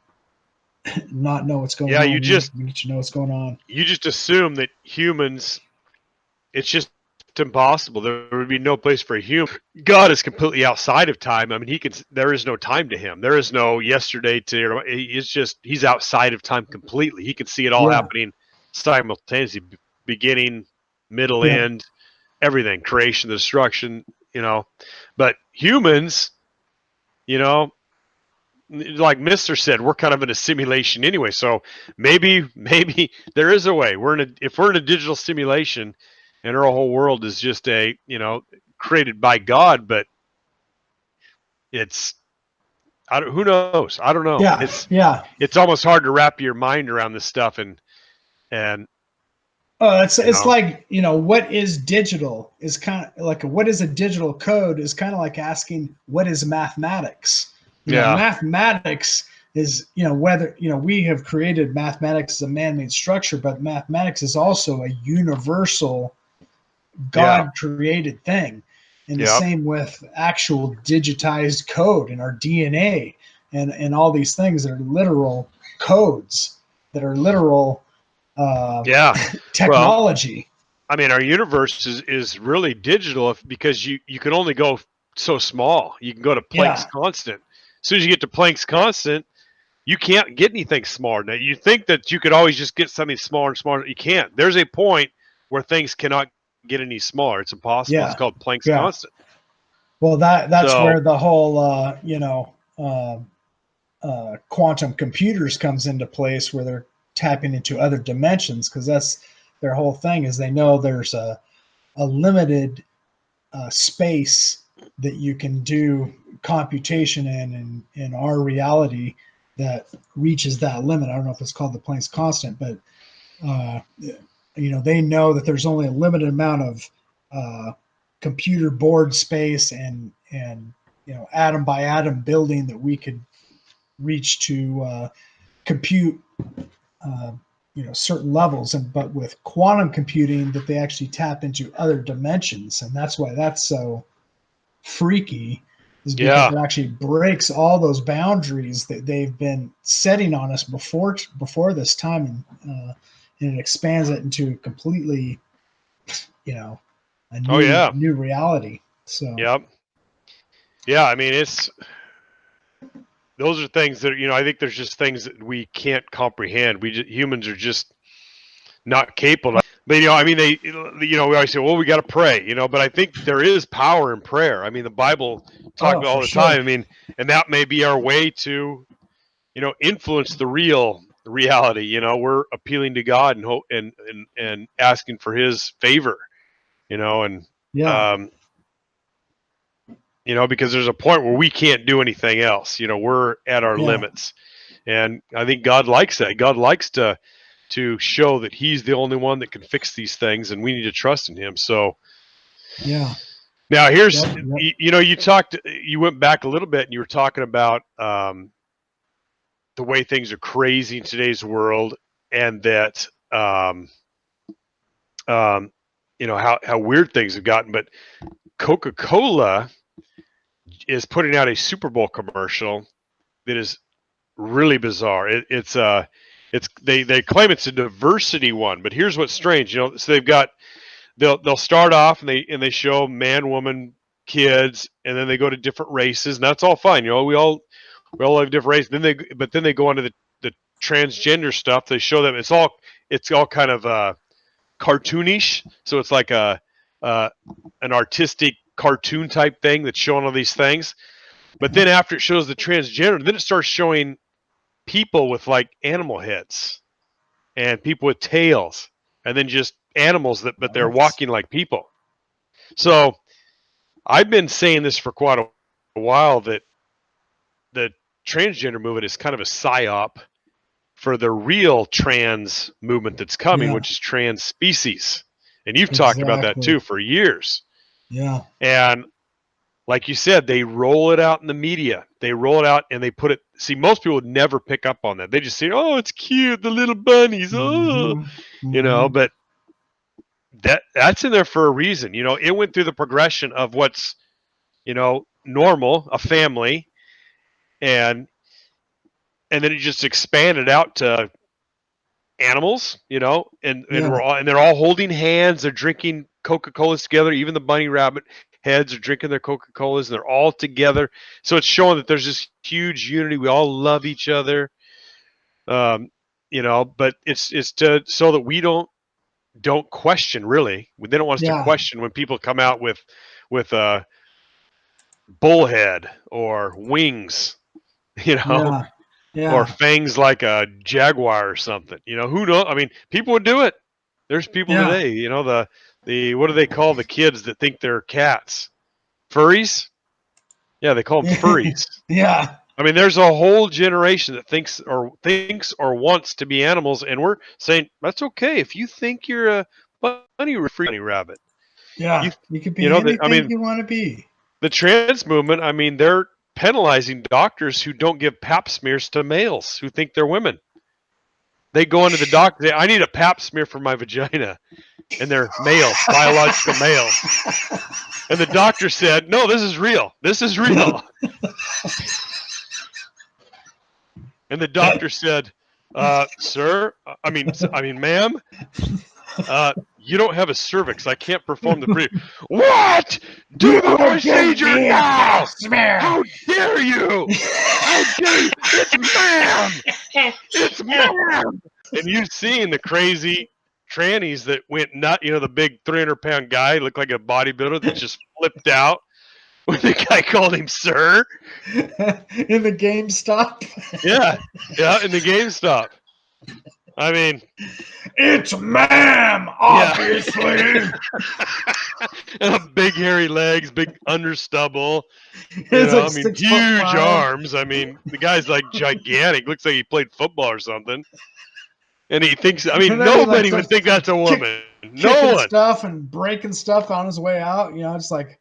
[SPEAKER 3] not know what's going on.
[SPEAKER 2] You
[SPEAKER 3] need to know what's going on.
[SPEAKER 2] You just assume that humans, it's just impossible. There would be no place for a human. God is completely outside of time. I mean, there is no time to him. There is no yesterday to, it's just, he's outside of time completely. He can see it all happening simultaneously, beginning, middle, end, everything, creation, destruction, you know. But humans, you know, like Mr. said, we're kind of in a simulation anyway. So maybe there is a way. If we're in a digital simulation, and our whole world is just created by God, but it's, who knows? I don't know. It's almost hard to wrap your mind around this stuff, and
[SPEAKER 3] it's like, you know, what is digital is kind of like, what is a digital code is kind of like asking, what is mathematics? You know, mathematics is, you know, whether, you know, we have created mathematics as a man-made structure, but mathematics is also a universal God created thing. And the same with actual digitized code in our DNA and all these things that are literal codes, that are literal technology.
[SPEAKER 2] Well, I mean, our universe is really digital because you can only go so small. You can go to Planck's constant. As soon as you get to Planck's constant, you can't get anything smaller. Now, you think that you could always just get something smaller and smaller. You can't. There's a point where things cannot get any smaller. It's impossible. It's called Planck's constant.
[SPEAKER 3] Well, that's where the whole quantum computers comes into place, where they're tapping into other dimensions, because that's their whole thing, is they know there's a limited space that you can do computation in our reality that reaches that limit. I don't know if it's called the Planck's constant, but you know, they know that there's only a limited amount of computer board space and you know, atom by atom building that we could reach to compute you know, certain levels. But with quantum computing, that they actually tap into other dimensions, and that's why that's so freaky, is because it actually breaks all those boundaries that they've been setting on us before this time, and it expands it into completely, you know, a new reality. So
[SPEAKER 2] I mean, those are things that, you know, I think there's just things that we can't comprehend. Humans are just not capable. But, you know, I mean, we always say, well, we got to pray, you know, but I think there is power in prayer. I mean, the Bible talks about all the time. I mean, and that may be our way to, you know, influence the reality. You know, we're appealing to God and hope and asking for his favor, you know, and, you know, because there's a point where we can't do anything else. You know, we're at our limits. And I think God likes that. God likes to show that he's the only one that can fix these things, and we need to trust in him. So, Now here's, you went back a little bit and you were talking about the way things are crazy in today's world, and that how weird things have gotten. But Coca-Cola is putting out a Super Bowl commercial that is really bizarre. They claim it's a diversity one, but here's what's strange. So they'll start off and they show man, woman, kids, and then they go to different races, and that's all fine. We all have different races. Then they go on to the transgender stuff. They show them it's all kind of cartoonish. So it's like an artistic cartoon type thing that's showing all these things. But then after it shows the transgender, then it starts showing people with like animal heads and people with tails, and then just animals but they're walking like people. So I've been saying this for quite a while, that the transgender movement is kind of a psyop for the real trans movement that's coming, which is trans species. And you've talked about that too for years.
[SPEAKER 3] Yeah.
[SPEAKER 2] And like you said, they roll it out in the media. They roll it out and they put it. See, most people would never pick up on that. They just say, "Oh, it's cute, the little bunnies." But that's in there for a reason. It went through the progression of what's, normal, a family, and then it just expanded out to animals, and they're all holding hands. They're drinking Coca-Colas together. Even the bunny rabbit heads are drinking their Coca-Colas, and they're all together. So it's showing that there's this huge unity. We all love each other, but it's so that we don't question, really. They don't want us to question when people come out with a bullhead or wings, or fangs like a jaguar or something. Who knows? I mean, people would do it. There's people today, the what do they call the kids that think they're cats? Furries? Yeah, they call them furries.
[SPEAKER 3] Yeah.
[SPEAKER 2] I mean, there's a whole generation that thinks or wants to be animals, and we're saying that's okay if you think you're a bunny rabbit.
[SPEAKER 3] Yeah, you could be anything you want to be.
[SPEAKER 2] The trans movement, I mean, they're penalizing doctors who don't give pap smears to males who think they're women. They go into the doctor, I need a pap smear for my vagina, and they're males, biological males. And the doctor said, "No, this is real. This is real." And the doctor said, "Sir, I mean, ma'am, you don't have a cervix. I can't perform the procedure." What? Do the procedure now! How dare you? How dare you? It's ma'am! It's ma'am! And you've seen the crazy trannies that went nut. The big 300-pound guy looked like a bodybuilder that just flipped out when the guy called him sir.
[SPEAKER 3] In the GameStop?
[SPEAKER 2] Yeah, in the GameStop. I mean,
[SPEAKER 3] it's ma'am, obviously.
[SPEAKER 2] And big hairy legs, big understubble. Huge arms. I mean, the guy's like gigantic. Looks like he played football or something. And he thinks, nobody would think that's a woman. No one.
[SPEAKER 3] Stuff and breaking stuff on his way out. It's like,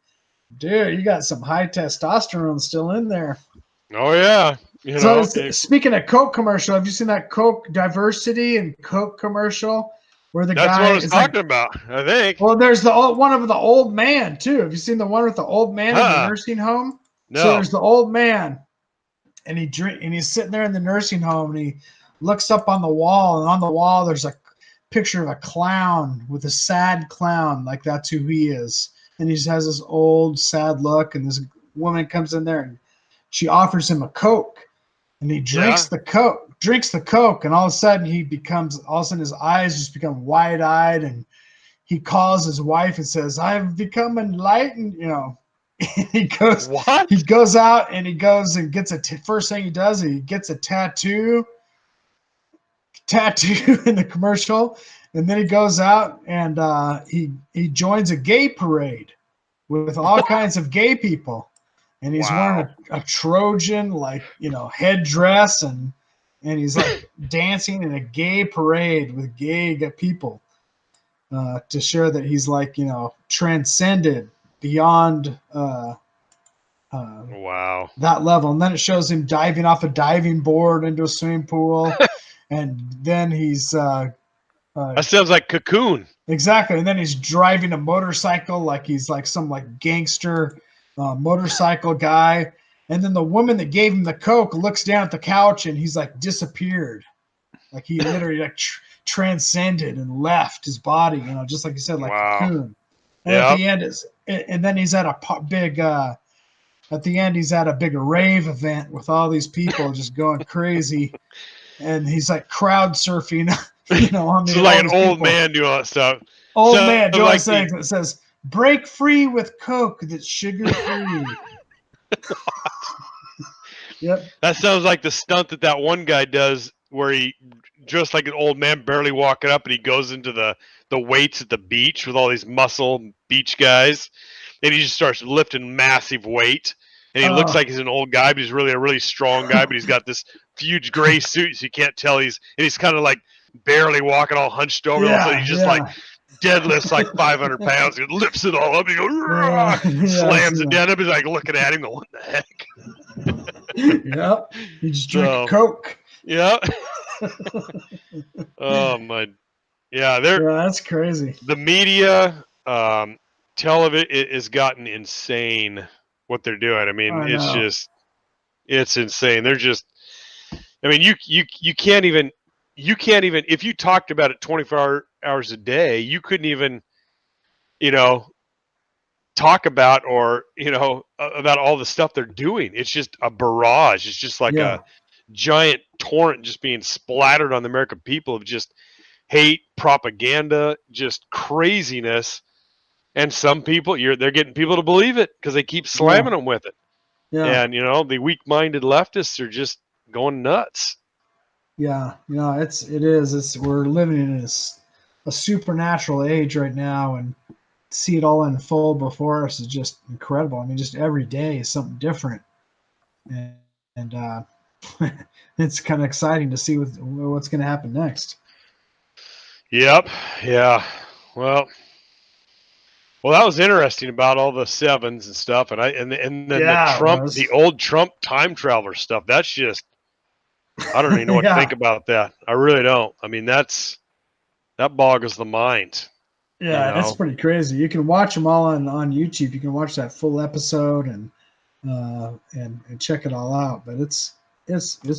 [SPEAKER 3] dude, you got some high testosterone still in there.
[SPEAKER 2] Oh, yeah.
[SPEAKER 3] Speaking of Coke commercial, have you seen that Coke diversity and Coke commercial where the
[SPEAKER 2] That's
[SPEAKER 3] guy
[SPEAKER 2] what I was talking about, I think.
[SPEAKER 3] Well, there's one of the old man too. Have you seen the one with the old man in the nursing home?
[SPEAKER 2] No.
[SPEAKER 3] So there's the old man, and he's sitting there in the nursing home, and he looks up on the wall, and on the wall there's a picture of a clown with a sad clown, like that's who he is. And he just has this old sad look, and this woman comes in there and she offers him a Coke. And he drinks the Coke, and all of a sudden his eyes just become wide-eyed, and he calls his wife and says, "I've become enlightened," He goes,
[SPEAKER 2] what?
[SPEAKER 3] He goes out and he goes and gets first thing he does, he gets a tattoo in the commercial, and then he goes out and he joins a gay parade with all kinds of gay people. And he's wearing a Trojan, headdress, and he's like dancing in a gay parade with gay people to show that he's transcended beyond
[SPEAKER 2] wow,
[SPEAKER 3] that level. And then it shows him diving off a diving board into a swimming pool, and then he's
[SPEAKER 2] that sounds like Cocoon.
[SPEAKER 3] Exactly. And then he's driving a motorcycle like he's like some like gangster motorcycle guy. And then the woman that gave him the coke looks down at the couch and he's like disappeared. Like he literally like transcended and left his body, you know, just like you said, like Cocoon. And at the end and then he's at a big at the end he's at a big rave event with all these people just going crazy, and he's like crowd surfing. You know, on the,
[SPEAKER 2] so like an old man doing all that stuff.
[SPEAKER 3] Old man doing like things that says, "Break free with Coke that's sugar free." Yep.
[SPEAKER 2] That sounds like the stunt that one guy does, where he just like an old man barely walking up, and he goes into the weights at the beach with all these muscle beach guys, and he just starts lifting massive weight. And he looks like he's an old guy, but he's really a really strong guy. But he's got this huge gray suit, so you can't tell he's kind of like barely walking, all hunched over. All of a sudden, he just like deadlifts like 500 pounds. He lifts it all up. He goes, slams it down. He's like looking at him, going, "What the heck?"
[SPEAKER 3] Yep. He just drank Coke.
[SPEAKER 2] Yeah. Oh my. Yeah,
[SPEAKER 3] that's crazy.
[SPEAKER 2] The media, television, it has gotten insane what they're doing. I mean, it's insane. They're just, I mean, you can't even, if you talked about it 24 hours a day, you couldn't even, you know, talk about about all the stuff they're doing. It's just a barrage. It's just like a giant torrent just being splattered on the American people of just hate, propaganda, just craziness. And some people, they're getting people to believe it because they keep slamming them with it. Yeah. And, you know, the weak-minded leftists are just going nuts.
[SPEAKER 3] Yeah. You know, we're living in a supernatural age right now, and see it all unfold before us is just incredible. I mean, just every day is something different. And it's kind of exciting to see what's going to happen next.
[SPEAKER 2] Yep. Yeah. Well, that was interesting about all the sevens and stuff, and then the old Trump time traveler stuff. That's just, I don't even know what to think about that. I really don't. I mean, that boggles the mind.
[SPEAKER 3] Yeah, you know? That's pretty crazy. You can watch them all on YouTube. You can watch that full episode and check it all out. But it's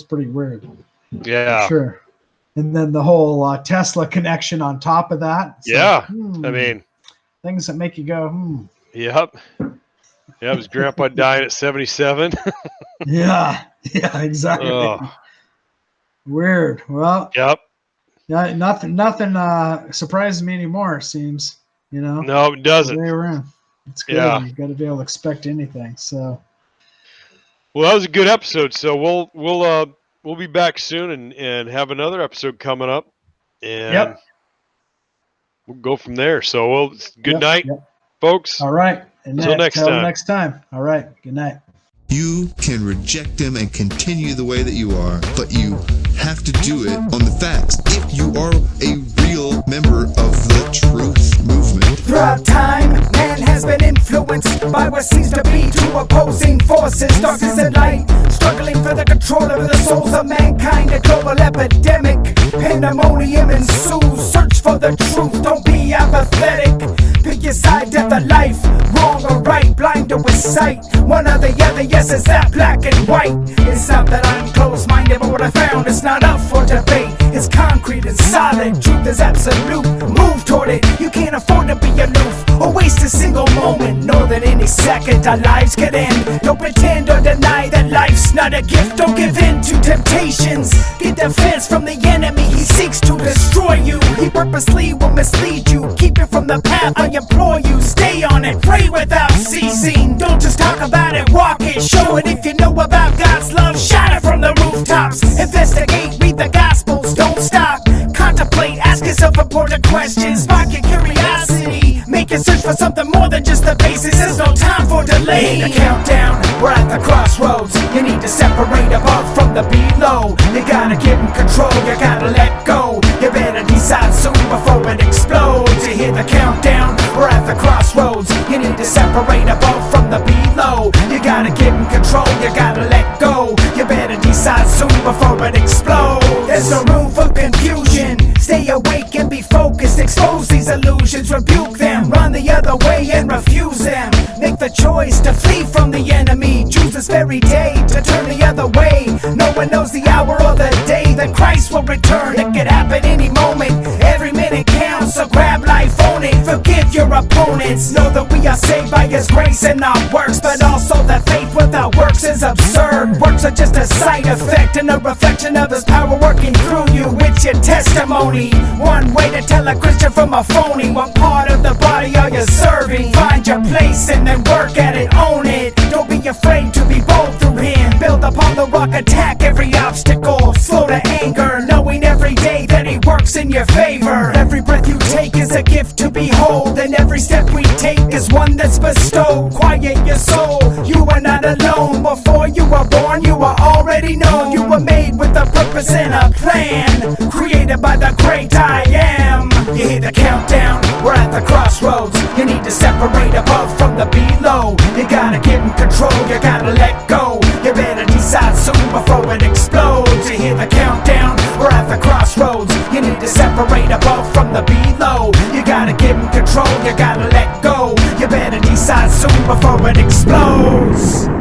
[SPEAKER 3] pretty weird.
[SPEAKER 2] Yeah,
[SPEAKER 3] sure. And then the whole Tesla connection on top of that.
[SPEAKER 2] So, I mean,
[SPEAKER 3] things that make you go,
[SPEAKER 2] Yep. Yeah, it was Grandpa dying at 77.
[SPEAKER 3] Yeah, exactly. Oh. Weird. Well.
[SPEAKER 2] Yep.
[SPEAKER 3] Yeah, nothing surprises me anymore, it seems. You know.
[SPEAKER 2] No, it doesn't.
[SPEAKER 3] It's good. Yeah. You've got to be able to expect anything. So.
[SPEAKER 2] Well, that was a good episode. So we'll be back soon and have another episode coming up, and we'll go from there. So good night, folks.
[SPEAKER 3] All right.
[SPEAKER 2] Until next
[SPEAKER 3] time. All right. Good night.
[SPEAKER 5] You can reject him and continue the way that you are, but you have to do it on the facts if you are a real member of the truth movement.
[SPEAKER 4] Throughout time, man has been influenced by what seems to be two opposing forces, darkness and light, struggling for the control of the souls of mankind. A global epidemic, pandemonium ensues. Search for the truth, don't be apathetic. Pick your side, death or life, wrong or right, blind or with sight. One or the other, yes, it's that black and white. It's not that I'm close-minded, but what I found is not up for debate. It's concrete and solid, truth is absolute. Move toward it, you can't afford to be aloof or waste a single moment. Know that any second our lives could end. Don't pretend or deny that life's not a gift. Don't give in to temptations. Get defense from the enemy, he seeks to destroy you. He purposely will mislead you, keep you from the path. I implore you, stay on it, pray without ceasing. Don't just talk about it, walk it, show it. If you know about God's love, shout it from the rooftops. Investigate, read the Gospels, don't stop. Contemplate, ask yourself important questions. Spark your curiosity, make a search for something more than just the basics. There's no time for delay. The countdown, we're at the crossroads. You need to separate above from the below. You gotta give them control, you gotta let go. You better decide soon before it explodes. You hear the countdown, we're at the crossroads. You need to separate no room for confusion. Stay awake and be focused. Expose these illusions, rebuke them. Run the other way and refuse them. Make the choice to flee from the enemy. Choose this very day to turn the other way. No one knows the hour or the day that Christ will return. It could happen any moment. Every minute counts, so grab life, own it. Forgive your opponents. Know that we are saved by His grace and not works, but also that faith without works is absurd. Works are just a side effect and a reflection of His power working through you with your testimony. One way to tell a Christian from a phony. What part of the body are you serving? Find your place and then work at it, own it. Don't be afraid to be bold through Him. Build upon the rock, attack every obstacle. Slow to anger, knowing every day that He works in your favor. Every breath you take is a gift to behold, and every step we take is one that's bestowed. Quiet your soul, you are not alone. Before you were born, you were already known. You were made with a purpose and a plan, created by the great I Am. You hear the countdown, we're at the crossroads. You need to separate above from the below. You gotta get in control, you gotta let go. You better decide soon before it explodes. You hear the countdown, we're at the crossroads. You need to separate above from the below. You gotta get in control, you gotta let go. You better decide soon before it explodes.